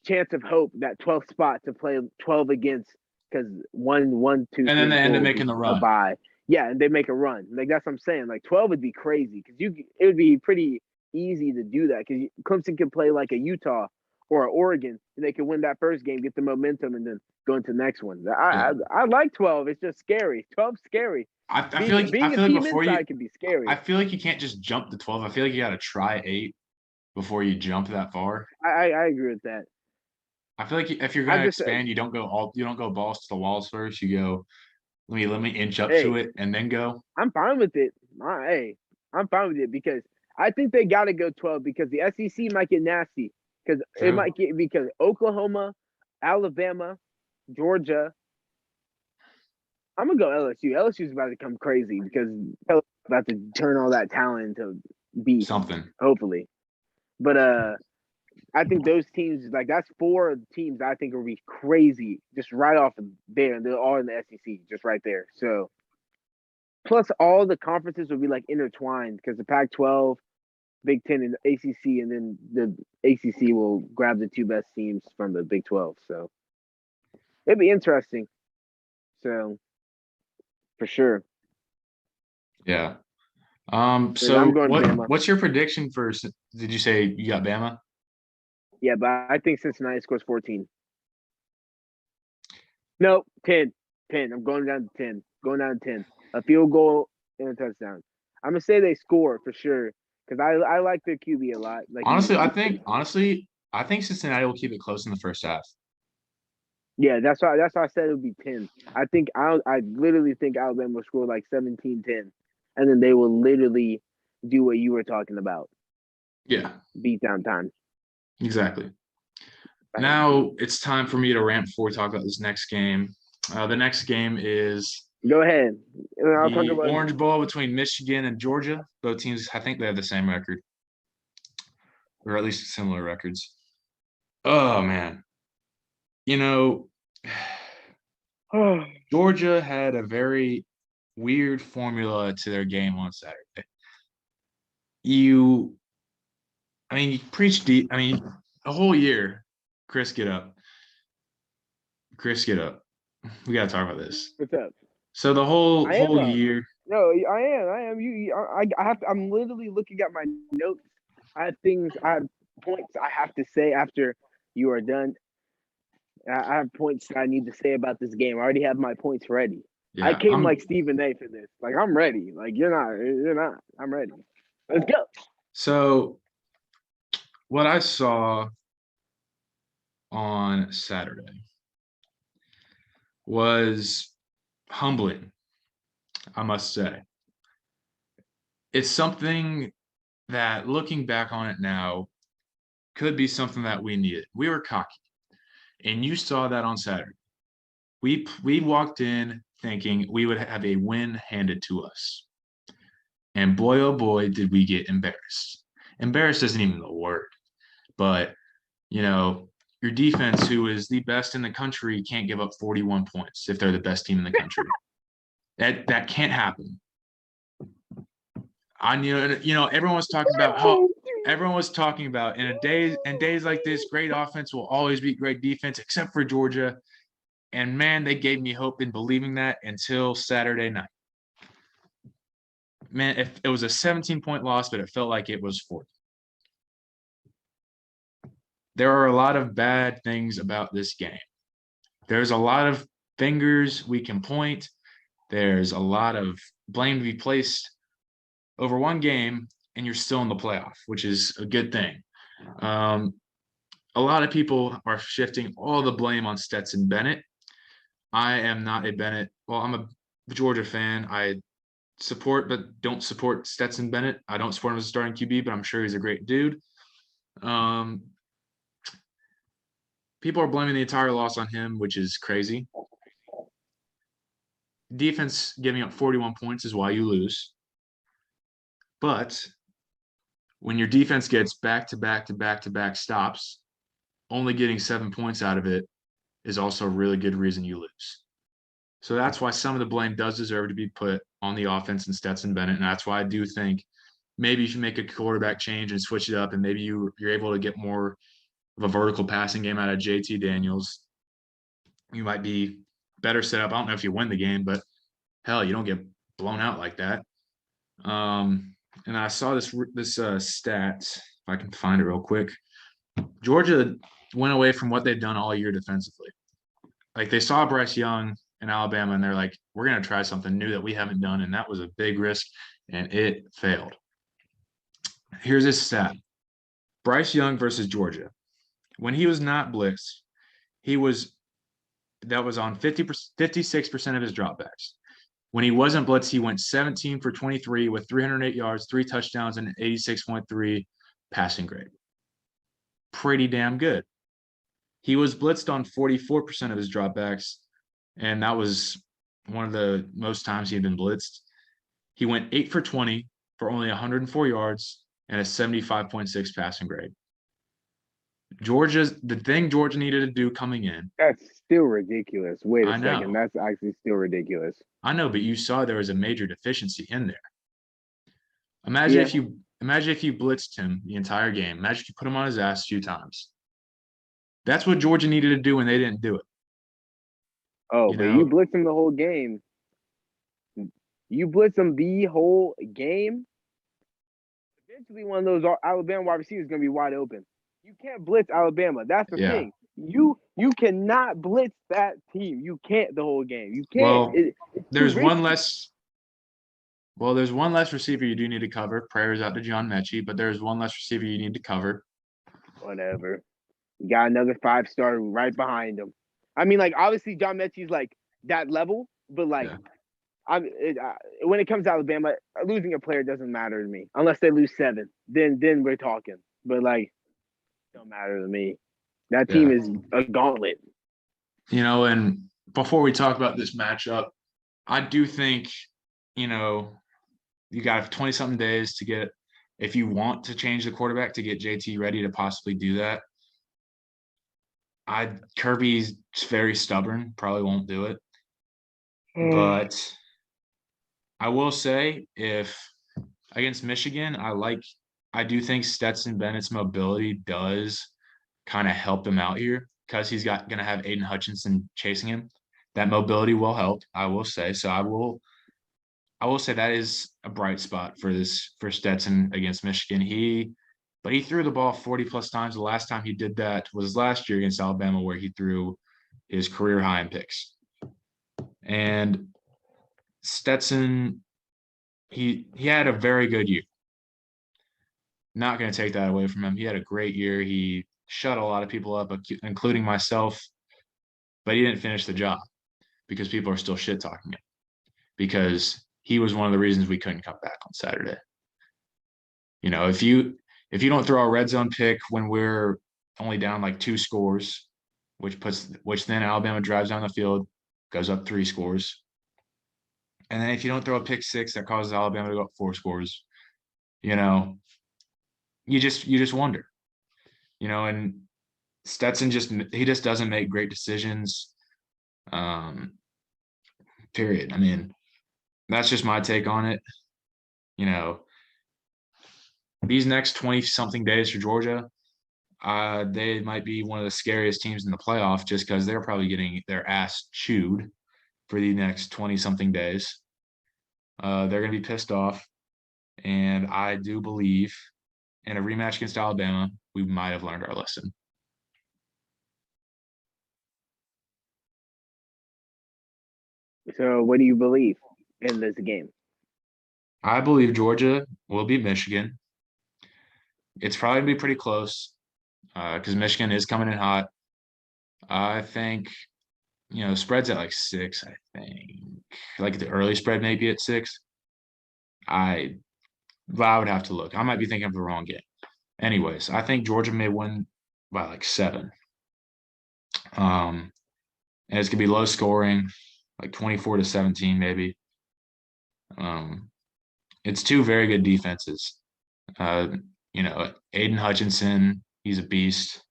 B: chance of hope, that 12th spot to play 12 against because one, two,
A: And then
B: three,
A: they end
B: four
A: up
B: would be
A: making the
B: a
A: run.
B: bye. Yeah, and they make a run. Like that's what I'm saying. Like 12 would be crazy because it would be pretty easy to do that because Clemson can play like a Utah or an Oregon and they can win that first game, get the momentum, and then go into the next one.
A: Yeah.
B: I like 12. It's just scary. 12's scary.
A: I
B: Being a
A: feel like
B: team
A: before you
B: inside can be
A: I
B: scary.
A: feel like you can't just jump to 12. I feel like you gotta try 8 before you jump that far.
B: I agree with that.
A: I feel like if you're
B: I
A: gonna
B: just
A: expand, you don't go balls to the walls first. You go, let me inch up to
B: hey,
A: it and then go.
B: I'm fine with it. Hey, I'm fine with it because I think they got to go 12 because the SEC might get nasty because it
A: True.
B: might get because Oklahoma, Alabama, Georgia. I'm gonna go LSU. LSU's about to come crazy because about to turn all that talent into beasts,
A: Something.
B: hopefully. But I think those teams like that's 4 teams I think will be crazy just right off of there, and they're all in the SEC just right there. So plus all the conferences will be like intertwined because the Pac-12, Big Ten, and the ACC, and then the ACC will grab the 2 best teams from the Big 12. So it'd be interesting. So for sure,
A: Yeah.
B: and I'm
A: So
B: going Bama.
A: what's your prediction for did you say you got Bama?
B: Yeah, but I think Cincinnati scores 14. No, 10. 10. I'm going down to 10. Going down to 10. A field goal and a touchdown. I'm gonna say they score for sure because I like their QB a lot. Like
A: I think Cincinnati will keep it close in the first half.
B: yeah, that's why I said it would be 10. I literally think Alabama will score like 17-10, and then they will literally do what you were talking about,
A: Yeah,
B: beat down time.
A: exactly.
B: Bam.
A: Now it's time for me to rant before we talk about this next game. The next game is
B: Go ahead. And I'll talk
A: the
B: about
A: Orange Bowl between Michigan and Georgia. Both teams, I think they have the same record, or at least similar records. Oh man, you know, Georgia had a very weird formula to their game on Saturday. You, I mean, you preach deep. I mean, a whole year, Chris, get up. Chris, get up. We got to talk about this.
B: What's up?
A: So the
B: I am
A: whole
B: up.
A: year,
B: No, I am. I have to, I'm literally looking at my notes. I have points I have to say after you are done. I have points that I need to say about this game. I already have my points ready. I
A: yeah.
B: came like Stephen A for this. Like I'm ready. Like you're not. You're not. I'm ready. Let's go.
A: So what I saw on Saturday was humbling, I must say. It's something that, looking back on it now, could be something that we needed. We were cocky, and you saw that on Saturday. We walked in thinking we would have a win handed to us, and boy oh boy did we get embarrassed. Embarrassed isn't even the word, but you know, your defense, who is the best in the country, can't give up 41 points if they're the best team in the country. That can't happen. Everyone was talking about how everyone was talking about in days like this, great offense will always beat great defense, except for Georgia. And man, they gave me hope in believing that until Saturday night. Man, if it was a 17-point loss, but it felt like it was 40. There are a lot of bad things about this game. There's a lot of fingers we can point. There's a lot of blame to be placed over one game, and you're still in the playoff, which is a good thing. A lot of people are shifting all the blame on Stetson Bennett. I am not a Bennett. Well, I'm a Georgia fan. I support but don't support Stetson Bennett. I don't support him as a starting QB, but I'm sure he's a great dude. people are blaming the entire loss on him, which is crazy. Defense giving up 41 points is why you lose. But when your defense gets back to back to back to back stops, only getting 7 points out of it is also a really good reason you lose. So that's why some of the blame does deserve to be put on the offense and Stetson Bennett. And that's why I do think maybe if you make a quarterback change and switch it up, and maybe you're able to get more of a vertical passing game out of JT Daniels, you might be better set up. I don't know if you win the game, but hell, you don't get blown out like that. And I saw this stat, if I can find it real quick. Georgia went away from what they've done all year defensively. Like they saw Bryce Young in Alabama, and they're like, "We're going to try something new that we haven't done," and that was a big risk, and it failed. Here's his stat: Bryce Young versus Georgia. When he was not blitzed, that was on 56% of his dropbacks. When he wasn't blitzed, he went 17 for 23 with 308 yards, 3 touchdowns, and an 86.3 passing grade. Pretty damn good. He was blitzed on 44% of his dropbacks, and that was one of the most times he had been blitzed. He went 8 for 20 for only 104 yards and a 75.6 passing grade. The thing Georgia needed to do coming in.
B: That's still ridiculous. Wait a
A: I know.
B: second. That's actually still ridiculous.
A: I know, but you saw there was a major deficiency in there. Imagine if you blitzed him the entire game. Imagine if you put him on his ass a few times. That's what Georgia needed to do, and they didn't do it.
B: Oh, but you blitz him the whole game. You blitz him the whole game. Eventually, one of those Alabama wide receivers is going to be wide open. You can't blitz Alabama. That's the thing. You cannot blitz that team. You can't the whole game. You can't.
A: Well, there's one less. Well, there's one less receiver you do need to cover. Prayers out to John Mechie, but there's one less receiver you need to cover.
B: Whatever. You got another 5-star right behind him. I mean, like, obviously John Mechie's like that level, but like, when it comes to Alabama, losing a player doesn't matter to me unless they lose 7. Then we're talking. But like, it don't matter to me. That team is a gauntlet.
A: And before we talk about this matchup, I do think, you got 20-something days to get, if you want to change the quarterback, to get JT ready to possibly do that. Kirby's very stubborn, probably won't do it. But I will say, if against Michigan, I do think Stetson Bennett's mobility does kind of help him out here, because he's going to have Aiden Hutchinson chasing him. That mobility will help, I will say. So I will say that is a bright spot for Stetson against Michigan. But he threw the ball 40+ times. The last time he did that was last year against Alabama, where he threw his career high in picks. And Stetson, he had a very good year. Not going to take that away from him. He had a great year. He shut a lot of people up, including myself, but he didn't finish the job because people are still shit talking him, because he was one of the reasons we couldn't come back on Saturday. If you don't throw a red zone pick when we're only down like 2 scores, which then Alabama drives down the field, goes up 3 scores. And then if you don't throw a pick 6 that causes Alabama to go up 4 scores, you just wonder. And Stetson just doesn't make great decisions. Period. I mean, that's just my take on it. These next 20-something days for Georgia, they might be one of the scariest teams in the playoff, just because they're probably getting their ass chewed for the next 20-something days. They're going to be pissed off. And I do believe in a rematch against Alabama, we might have learned our lesson.
B: So what do you believe in this game?
A: I believe Georgia will beat Michigan. It's probably going to be pretty close, because Michigan is coming in hot. I think, spread's at like 6, I think. Like the early spread may be at 6. I would have to look. I might be thinking of the wrong game. Anyways, I think Georgia may win by like 7. And it's gonna be low scoring, like 24-17 maybe. It's two very good defenses. Uh, Aiden Hutchinson, he's a beast.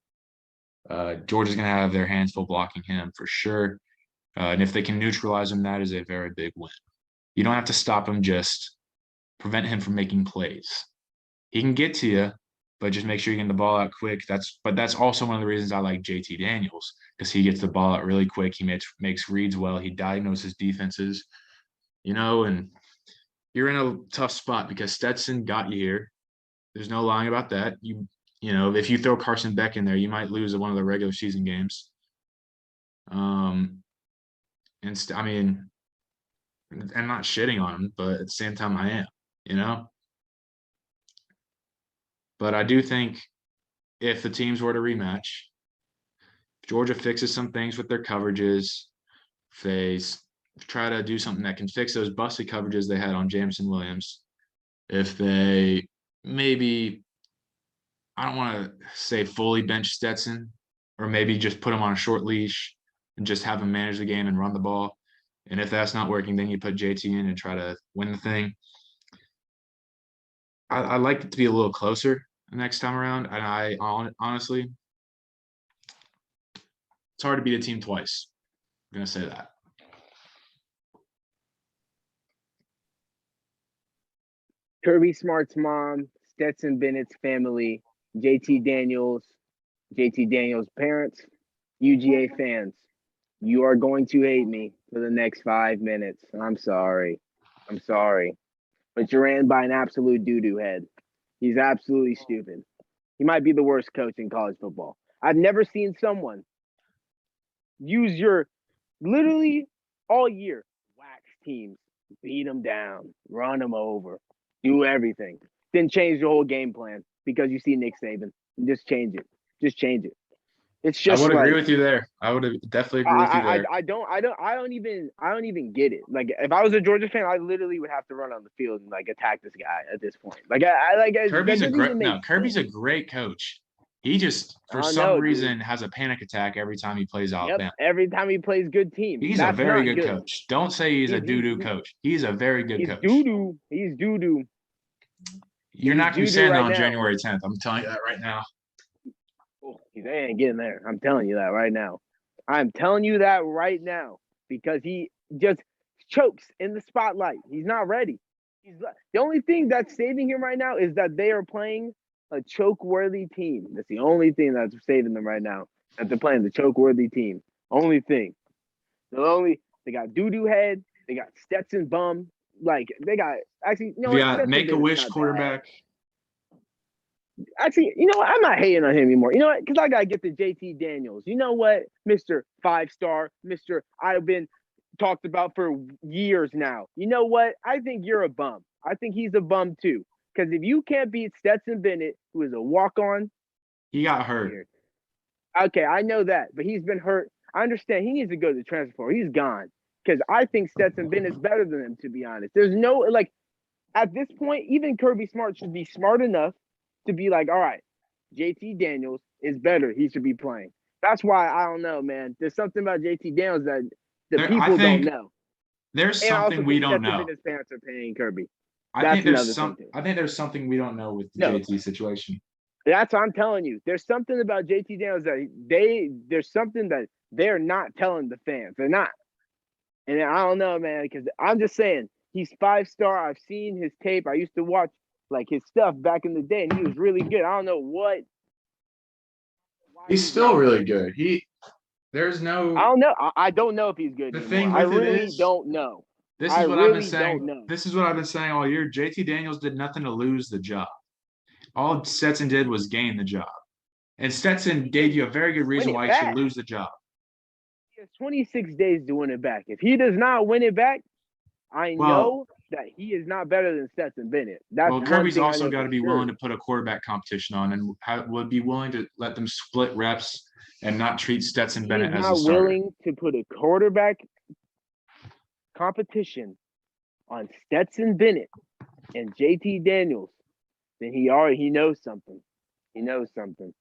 A: Georgia's gonna have their hands full blocking him for sure. And if they can neutralize him, that is a very big win. You don't have to stop him, just prevent him from making plays. He can get to you, but just make sure you get the ball out quick. That's also one of the reasons I like JT Daniels, because he gets the ball out really quick. He makes reads well. He diagnoses defenses, and you're in a tough spot because Stetson got you here. There's no lying about that. If you throw Carson Beck in there, you might lose one of the regular season games. I mean, I'm not shitting on him, but at the same time, I am. But I do think if the teams were to rematch, if Georgia fixes some things with their coverages, if they try to do something that can fix those busted coverages they had on Jameson Williams, if they maybe, I don't want to say fully bench Stetson, or maybe just put him on a short leash and just have him manage the game and run the ball. And if that's not working, then you put JT in and try to win the thing. I like it to be a little closer the next time around. And I honestly, it's hard to beat a team twice. I'm going to say that.
B: Kirby Smart's mom, Stetson Bennett's family, JT Daniels' parents, UGA fans. You are going to hate me for the next 5 minutes. I'm sorry. But you're ran by an absolute doo-doo head. He's absolutely stupid. He might be the worst coach in college football. I've never seen someone use your literally all year wax teams, beat them down, run them over, do everything, then change the whole game plan because you see Nick Saban. Just change it. It's just
A: I would agree
B: like,
A: with you there. I would definitely agree with you there.
B: I don't even get it. Like, if I was a Georgia fan, I literally would have to run on the field and like attack this guy at this point. Like,
A: Kirby's a great coach. He just for some reason has a panic attack every time he plays Alabama.
B: Yep, every time he plays good team.
A: He's a very good coach. Don't say he's a doo-doo coach. He's a very good coach.
B: He's doo-doo.
A: You're not going to be saying that on January 10th. I'm telling you that right now.
B: He ain't getting there. I'm telling you that right now. I'm telling you that right now because he just chokes in the spotlight. He's not ready. The only thing that's saving him right now is that they are playing a choke-worthy team. That's the only thing that's saving them right now. That they're playing the choke-worthy team. Only thing. They got doo-doo head. They got Stetson bum. Like, they got actually.
A: Make-a-wish quarterback.
B: Actually, you know what? I'm not hating on him anymore. You know what? Because I got to get to JT Daniels. You know what? Mr. 5-star, Mr. I've been talked about for years now. You know what? I think you're a bum. I think he's a bum too. Because if you can't beat Stetson Bennett, who is a walk-on.
A: He got hurt.
B: Okay, I know that. But he's been hurt. I understand. He needs to go to the transfer portal. He's gone. Because I think Stetson Bennett's better than him, to be honest. There's no, like, at this point, even Kirby Smart should be smart enough to be like, all right, JT Daniels is better. He should be playing. That's why I don't know, man. There's something about JT Daniels that people don't know.
A: There's something we don't know.
B: His parents are paying Kirby.
A: I think there's something we don't know with the JT situation.
B: That's what I'm telling you. There's something about JT Daniels that there's something that they're not telling the fans. They're not. And I don't know, man, because I'm just saying he's 5-star. I've seen his tape. I used to watch like his stuff back in the day, and he was really good. I don't know what.
A: He's still really good. I don't
B: know. I don't know if he's good.
A: The thing
B: I really don't know.
A: This is what I've been saying. This is what I've been saying all year. JT Daniels did nothing to lose the job. All Stetson did was gain the job. And Stetson gave you a very good reason why he should lose the job.
B: He has 26 days to win it back. If he does not win it back, I know that he is not better than Stetson Bennett.
A: Kirby's also got to be willing to put a quarterback competition on and would be willing to let them split reps and not treat Stetson Bennett as a starter.
B: He's not willing to put a quarterback competition on Stetson Bennett and JT Daniels. Then he knows something. He knows something.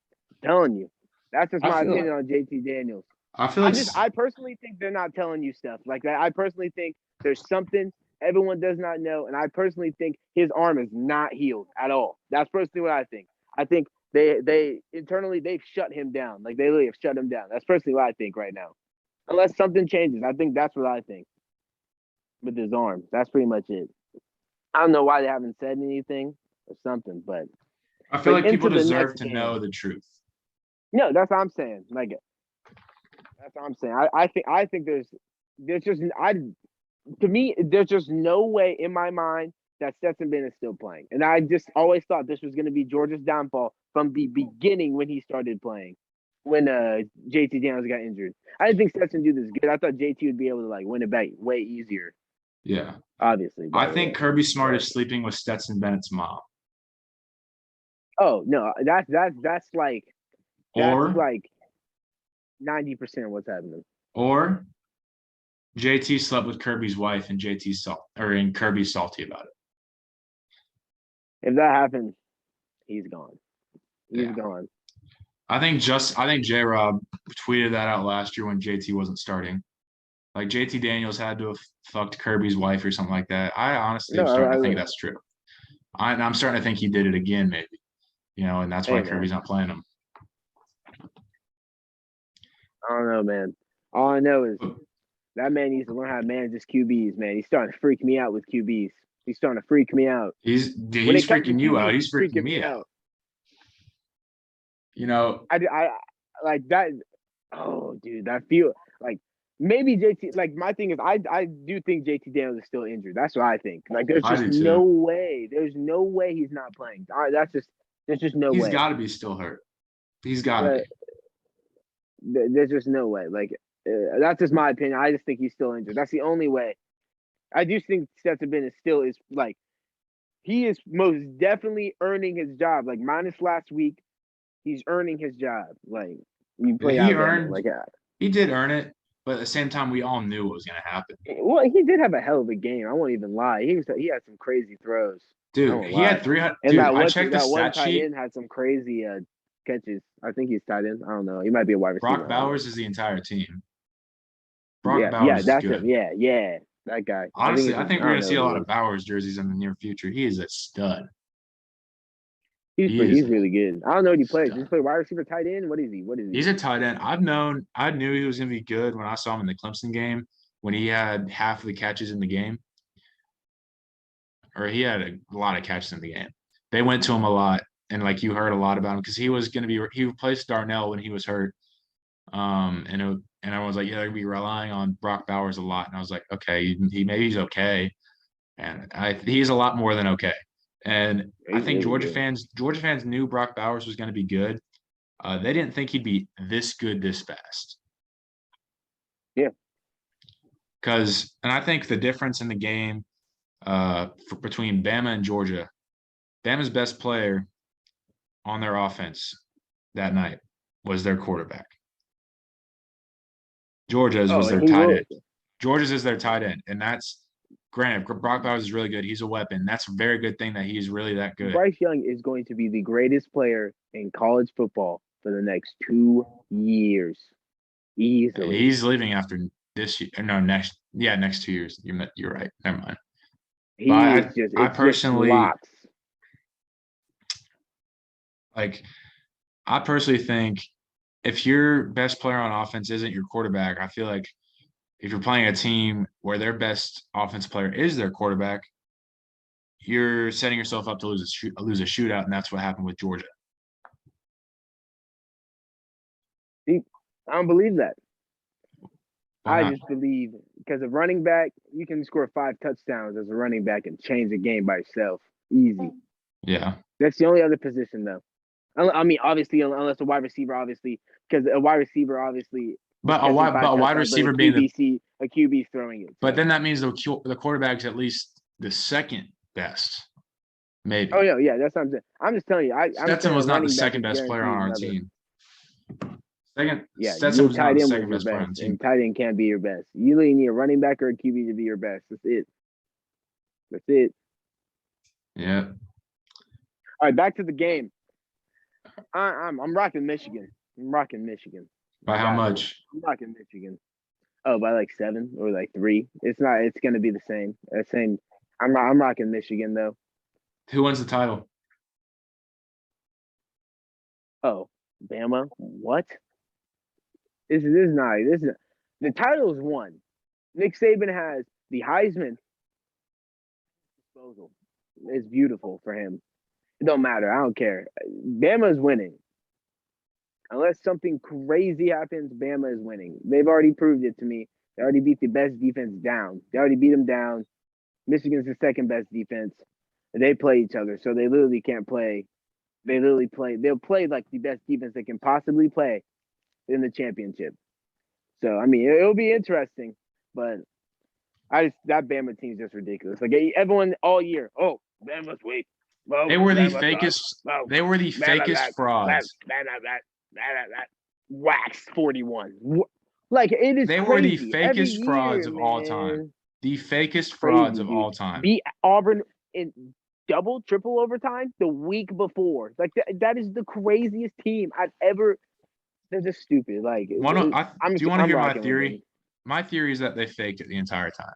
B: I'm telling you. That's just my opinion on JT Daniels.
A: I feel like
B: I personally think they're not telling you stuff like that. I personally think there's something everyone does not know, and I personally think his arm is not healed at all. That's personally what I think. I think they internally they've shut him down. Like they literally have shut him down. That's personally what I think right now. Unless something changes, I think that's what I think with his arm. That's pretty much it. I don't know why they haven't said anything or something,
A: I feel
B: but
A: like people
B: into the
A: deserve
B: next
A: to
B: game.
A: know the truth.
B: No, that's what I'm saying. Like that's what I'm saying. I think there's just I to me there's just no way in my mind that Stetson Bennett is still playing, and I just always thought this was going to be Georgia's downfall from the beginning when he started playing. When JT Daniels got injured, I didn't think Stetson do this good. I thought JT would be able to like win it back way easier.
A: Yeah.
B: Obviously,
A: I
B: by the
A: think
B: way.
A: Kirby Smart
B: But,
A: is sleeping with Stetson Bennett's mom.
B: oh no, that's like
A: Or
B: 90% of what's happening.
A: or JT slept with Kirby's wife and Kirby's salty about it.
B: If that happens, he's gone. He's
A: Yeah.
B: gone.
A: I think J Rob tweeted that out last year when JT wasn't starting. Like JT Daniels had to have fucked Kirby's wife or something like that. I honestly am
B: No,
A: starting to think that's true. I'm starting to think he did it again, maybe. And that's why
B: hey,
A: Kirby's
B: man.
A: not playing him.
B: I don't know, man. All I know is that man needs to learn how to manage his QBs, man. He's starting to freak me out with QBs. He's starting to freak me out.
A: He's
B: When it comes to
A: freaking you out.
B: QBs,
A: He's
B: he's
A: freaking
B: freaking
A: me
B: me
A: out.
B: out. I like that. Oh, dude, I feel like maybe JT. Like my thing is, I do think JT Daniels is still injured. That's what I think. Like there's
A: I
B: just
A: do
B: no
A: too.
B: way. There's no way he's not playing. All right, there's just no
A: He's
B: way.
A: got to be still hurt. He's got to
B: Uh,
A: be.
B: there's just no way. Like that's just my opinion. I just think he's still injured. That's the only way. I do think Stetson Bennett still is like he is most definitely earning his job. Like minus last week, he's earning his job. Like you
A: Yeah,
B: play Alabama. Like
A: he did earn it, but at the same time, we all knew what was going to happen.
B: well, he did have a hell of a game. I won't even lie. He had some crazy throws. I
A: Dude,
B: won't
A: he
B: lie.
A: had 300.
B: And
A: Dude, I checked the
B: that one
A: stat
B: tight
A: sheet.
B: end had some crazy catches. I think he's tight end. I don't know. He might be a wide receiver.
A: Brock Bowers is the entire team. Brock
B: Yeah,
A: Bowers is
B: that's him.
A: good.
B: Yeah, that guy.
A: Honestly, I think
B: I
A: we're
B: don't
A: going to
B: know
A: see a
B: who
A: lot
B: he
A: of
B: is.
A: Bowers jerseys in the near future. He is a stud.
B: He's
A: He is
B: really good. I don't know what he plays. Does he
A: stud.
B: play wide receiver, tight end? What is he?
A: He's a tight end. I knew he was going to be good when I saw him in the Clemson game when he had half of the catches in the game, or he had a lot of catches in the game. They went to him a lot, and like you heard a lot about him because he replaced Darnell when he was hurt. And I was like, yeah, they're gonna be relying on Brock Bowers a lot, and I was like, okay, maybe he's okay, and he's a lot more than okay. And I
B: He's
A: think
B: really good.
A: Georgia fans knew Brock Bowers was going to be good. They didn't think he'd be this good this fast.
B: Yeah.
A: And I think the difference in the game between Bama and Georgia, Bama's best player on their offense that night was their quarterback. Georgia's was their tight end. Georgia's is their tight end, and that's granted. Brock Bowers is really good. He's a weapon. That's a very good thing that he's really that good.
B: Bryce Young is going to be the greatest player in college football for the next 2 years, easily.
A: He's leaving after this year. No, next 2 years. You're right. Never mind. I personally think if your best player on offense isn't your quarterback, I feel like if you're playing a team where their best offense player is their quarterback, you're setting yourself up to lose a shootout, and that's what happened with Georgia.
B: I don't believe that.
A: Why not?
B: I just believe because of running back, you can score 5 touchdowns as a running back and change the game by yourself. Easy.
A: Yeah.
B: That's the only other position, though. I mean, obviously, unless a wide receiver, obviously, because a wide receiver, obviously.
A: But a wide receiver being
B: a QB's throwing it. So.
A: But then that means the quarterback's at least the second best, maybe.
B: Oh yeah, that's what I'm saying. I'm just telling you.
A: Stetson was not the second best player on our team. Stetson was not the second best player on the team.
B: And tight end can't be your best. You really need a running back or a QB to be your best. That's it.
A: Yeah.
B: All right, back to the game. I'm rocking Michigan.
A: By how
B: Got to.
A: much?
B: I'm rocking Michigan. Oh, by like 7 or like 3. It's not. It's gonna be the same. Same. I'm rocking Michigan though.
A: Who wins the title?
B: Oh, Bama. What? This is not. This is the title is won. Nick Saban has the Heisman disposal. It's beautiful for him. It don't matter. I don't care. Bama's winning. Unless something crazy happens, Bama is winning. They've already proved it to me. They already beat the best defense down. They already beat them down. Michigan's the second best defense. They play each other, so they literally can't play. They literally play. They'll play like the best defense they can possibly play in the championship. So I mean, it'll be interesting, but that Bama team's just ridiculous. Like everyone all year, oh, Bama's weak. Well,
A: They were the
B: Bama
A: fakest.
B: sucks. Well,
A: They were the fakest frauds.
B: Wax 41. Like it is
A: They were the
B: crazy. Every
A: fakest frauds
B: year,
A: of all time.
B: man.
A: The fakest frauds
B: Crazy,
A: of
B: dude.
A: all time.
B: Beat Auburn in double, triple overtime the week before. Like that is the craziest team I've ever. They're just stupid. Like
A: Do you want to
B: I'm
A: hear my
B: rocking with
A: theory?
B: them.
A: My theory is that they faked it the entire time.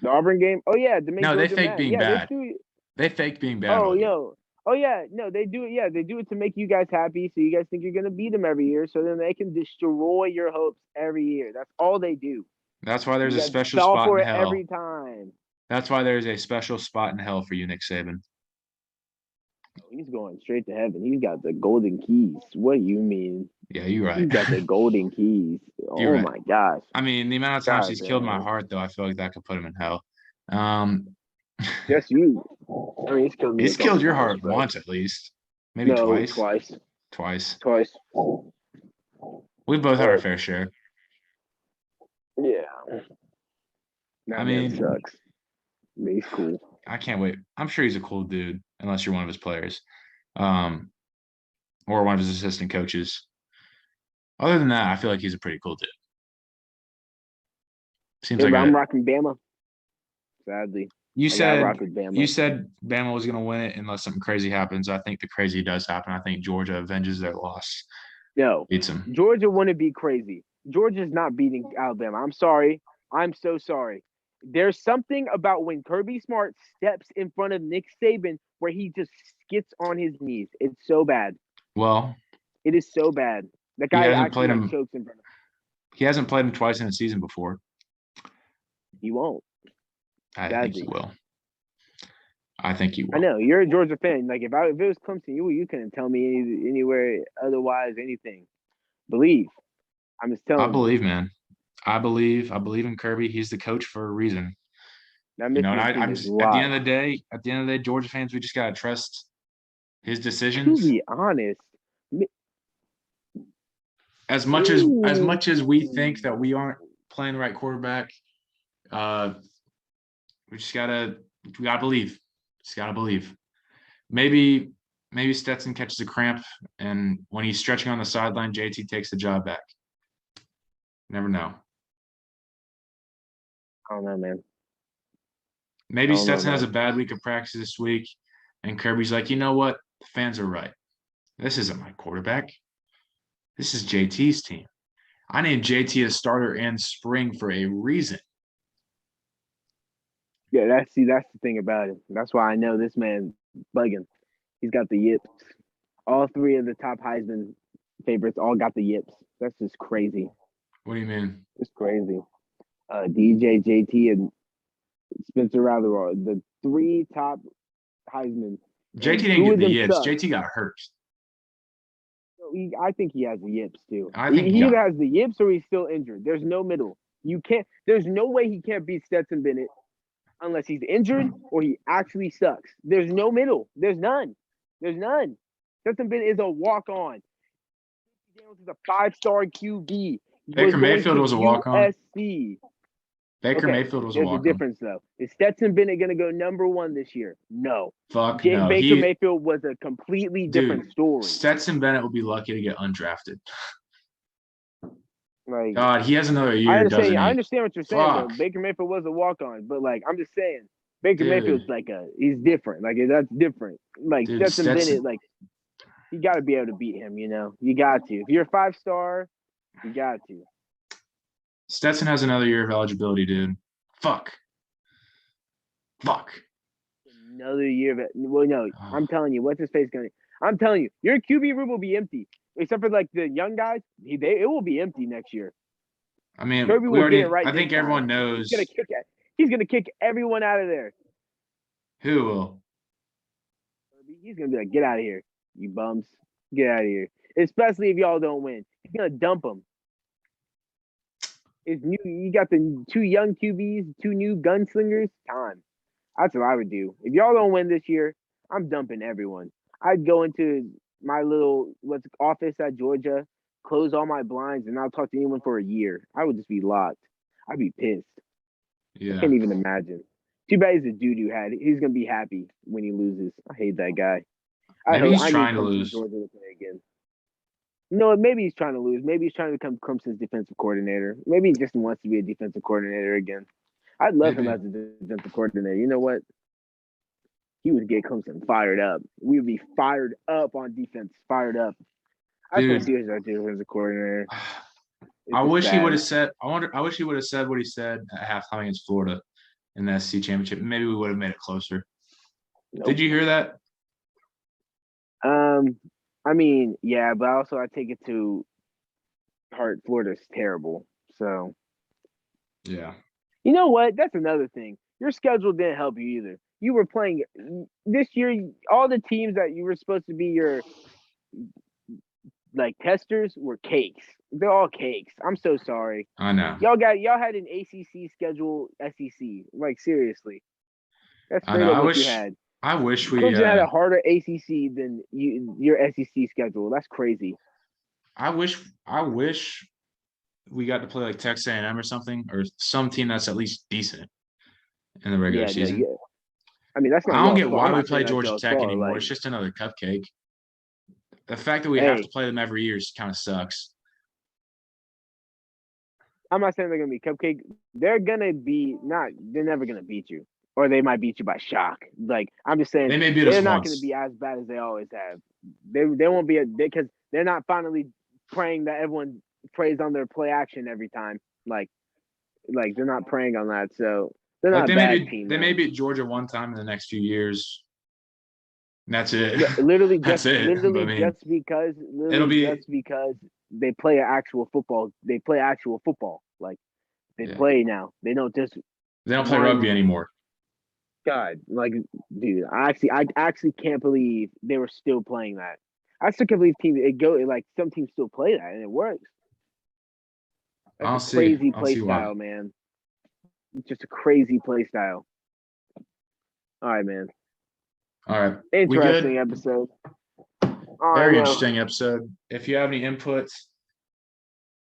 B: The Auburn game. Oh yeah, to make
A: No, they
B: Georgia
A: faked
B: mad.
A: being
B: Yeah,
A: bad.
B: they do it.
A: They faked being bad.
B: Oh
A: all year.
B: yo. Oh yeah, no, they do it. Yeah, they do it to make you guys happy, so you guys think you're gonna beat them every year, so then they can destroy your hopes every year. That's all they do.
A: That's why there's
B: You
A: a
B: guys
A: special
B: fell
A: spot
B: for
A: in
B: it
A: hell.
B: every time.
A: That's why there's a special spot in hell for you, Nick Saban.
B: He's going straight to heaven. He's got the golden keys. What do you mean?
A: Yeah, you're right.
B: He's got the golden keys.
A: You're
B: Oh
A: right.
B: my gosh.
A: I mean, the amount of times
B: God,
A: he's killed my
B: man.
A: heart, though, I feel like that could put him in hell.
B: Yes, you. I mean, he's killed me.
A: He's killed your heart
B: but
A: once at least, maybe
B: no,
A: twice.
B: Twice.
A: We both had our
B: But-
A: fair share.
B: Yeah. That
A: I
B: man
A: mean-
B: sucks. He's cool.
A: I can't wait. I'm sure he's a cool dude, unless you're one of his players, or one of his assistant coaches. Other than that, I feel like he's a pretty cool dude. Seems
B: Yeah,
A: like
B: but I'm
A: a,
B: rocking Bama. Sadly,
A: you
B: I gotta
A: said
B: rock with Bama.
A: you said Bama was going to win it unless something crazy happens. I think the crazy does happen. I think Georgia avenges their loss,
B: No,
A: beats them.
B: Georgia wouldn't be crazy. Georgia's not beating Alabama. I'm sorry. I'm so sorry. There's something about when Kirby Smart steps in front of Nick Saban where he just skits on his knees. It's so bad.
A: Well,
B: It is so bad. The guy
A: hasn't
B: actually
A: played him-
B: chokes in front of him.
A: he hasn't played him twice in a season before.
B: He won't.
A: I think he
B: Sadly.
A: will. I think he will.
B: I know you're a Georgia fan. Like if it was Clemson, you couldn't tell me anywhere otherwise anything. Believe. I'm just telling
A: I
B: you.
A: believe, man. I believe in Kirby. He's the coach for a reason.
B: That
A: You know, and
B: Michigan team
A: I'm
B: is
A: just, at the end
B: wild.
A: of the day, Georgia fans, we just gotta trust his
B: To
A: decisions.
B: be honest,
A: As much as we think that we aren't playing the right quarterback, we gotta believe. Just gotta believe. Maybe Stetson catches a cramp, and when he's stretching on the sideline, JT takes the job back. Never know.
B: I don't know, man.
A: Maybe
B: I don't know,
A: Stetson has a
B: man.
A: bad week of practice this week, and Kirby's like, you know what? The fans are right. This isn't my quarterback. This is JT's team. I named JT a starter in spring for a reason.
B: Yeah, that's the thing about it. That's why I know this man bugging. He's got the yips. All 3 of the top Heisman favorites all got the yips. That's just crazy.
A: What do you mean?
B: It's crazy. DJ, JT, and Spencer Rattler are the 3 top Heisman.
A: JT
B: two
A: didn't get
B: of
A: the
B: them
A: yips.
B: suck.
A: JT got hurt.
B: I think he has the yips too.
A: I think
B: he
A: he
B: either
A: got-
B: has the yips or he's still injured. There's no middle. There's no way he can't beat Stetson Bennett unless he's injured or he actually sucks. There's no middle. There's none. Stetson Bennett is a walk-on. Daniels is a 5-star QB. He
A: Baker
B: going
A: Mayfield
B: to
A: was a walk-on.
B: USC.
A: Baker
B: Okay,
A: Mayfield was a
B: There's a
A: walk-on.
B: difference though. Is Stetson Bennett going to go number 1 this year? No.
A: Fuck no.
B: Baker Mayfield was a completely different story.
A: Stetson Bennett will be lucky to get undrafted.
B: Like,
A: God, he has another year,
B: I
A: doesn't he?
B: understand what you're saying, though.
A: Fuck.
B: Baker Mayfield was a walk-on, but like I'm just saying, Baker
A: Dude.
B: Mayfield's he's different. Like that's different. Like
A: Dude,
B: Stetson
A: Stetson-
B: Bennett, like you got to be able to beat him. You know, you got to. If you're a 5-star, You got to.
A: Stetson has another year of eligibility, dude. Fuck. Fuck.
B: Another year of it. Well, no, I'm telling you, what's his face going? I'm telling you, your QB room will be empty, except for like the young guys. It will be empty next year.
A: I mean,
B: Kirby
A: we
B: will get it
A: already.
B: right.
A: I
B: this
A: think
B: time.
A: everyone
B: He's
A: knows
B: gonna kick it. He's gonna kick everyone out of there.
A: who will.
B: He's gonna be like, "Get out of here, you bums! Get out of here!" Especially if y'all don't win, he's gonna dump them. It's new. You got the 2 young QBs, 2 new gunslingers. Time. That's what I would do. If y'all don't win this year, I'm dumping everyone. I'd go into my little office at Georgia, close all my blinds, and not talk to anyone for a year. I would just be locked. I'd be pissed. I
A: Yeah.
B: can't even imagine. Too bad he's a dude who had. He's gonna be happy when he loses. I hate that guy.
A: Maybe he's
B: I
A: trying
B: need
A: to
B: Clemson
A: lose.
B: Georgia to play again. No, maybe he's trying to lose. Maybe he's trying to become Clemson's defensive coordinator. Maybe he just wants to be a defensive coordinator again. I'd love him
A: Maybe.
B: as a defensive coordinator. You know what? He would get Clemson fired up. We would be fired up on defense. Fired up. I just want to
A: Dude.
B: see him as a defensive coordinator.
A: I
B: It's
A: wish he would have
B: sad.
A: said. I wish he would have said what he said at halftime against Florida in the SEC championship. Maybe we would have made it closer.
B: Nope.
A: Did you hear that?
B: I mean, yeah, but also I take it to heart. Florida's terrible. So
A: Yeah.
B: you know what? That's another thing. Your schedule didn't help you either. You were playing this year. All the teams that you were supposed to be your like testers were cakes. They're all cakes. I'm so sorry.
A: I know.
B: Y'all had an ACC schedule. SEC. Like seriously, that's
A: I
B: straight
A: know.
B: up what you had.
A: I wish we.
B: Clemson had a harder ACC than your SEC schedule. That's crazy.
A: I wish we got to play like Texas A&M or something, or some team that's at least decent in the regular season.
B: Yeah. I mean, that's not.
A: I don't get
B: fault.
A: why
B: I'm
A: we
B: not
A: play
B: saying that's
A: Georgia
B: y'all's
A: Tech
B: fault,
A: anymore.
B: like-
A: It's just another cupcake. The fact that we have to play them every year kind of sucks.
B: I'm not saying they're gonna be cupcake. They're gonna be not. They're never gonna beat you, or they might beat you by shock. Like I'm just saying,
A: They may beat us
B: they're not
A: once.
B: gonna be as bad as they always have. They won't be because they're not finally praying that everyone prays on their play action every time. Like they're not praying on that. So they're
A: Like
B: not a bad team.
A: They may beat Georgia one time in the next few years. And that's it.
B: Yeah, literally
A: That's
B: just
A: it.
B: literally
A: I mean,
B: just because
A: it'll be-
B: just because they play actual football. They play actual football. Like they
A: Yeah.
B: play now. They don't just
A: They don't play rugby anymore.
B: God, like, dude, I actually can't believe they were still playing that. I still can't believe some teams still play that and it works. That's a crazy play style, man. It's just a crazy play style. All right, man.
A: All right.
B: Interesting episode.
A: Very interesting episode. If you have any inputs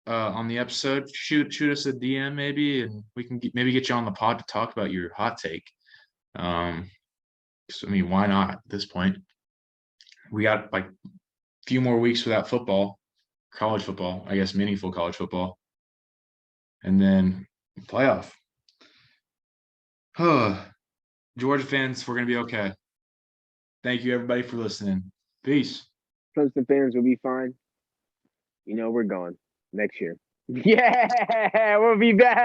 A: on the episode, shoot us a DM maybe, and we can maybe get you on the pod to talk about your hot take. So, I mean, why not at this point? We got like a few more weeks without football, college football, I guess meaningful college football, and then playoff. Georgia fans, we're gonna be okay. Thank you everybody for listening. Peace.
B: Clemson fans will be fine. You know we're going next year. Yeah, we'll be back.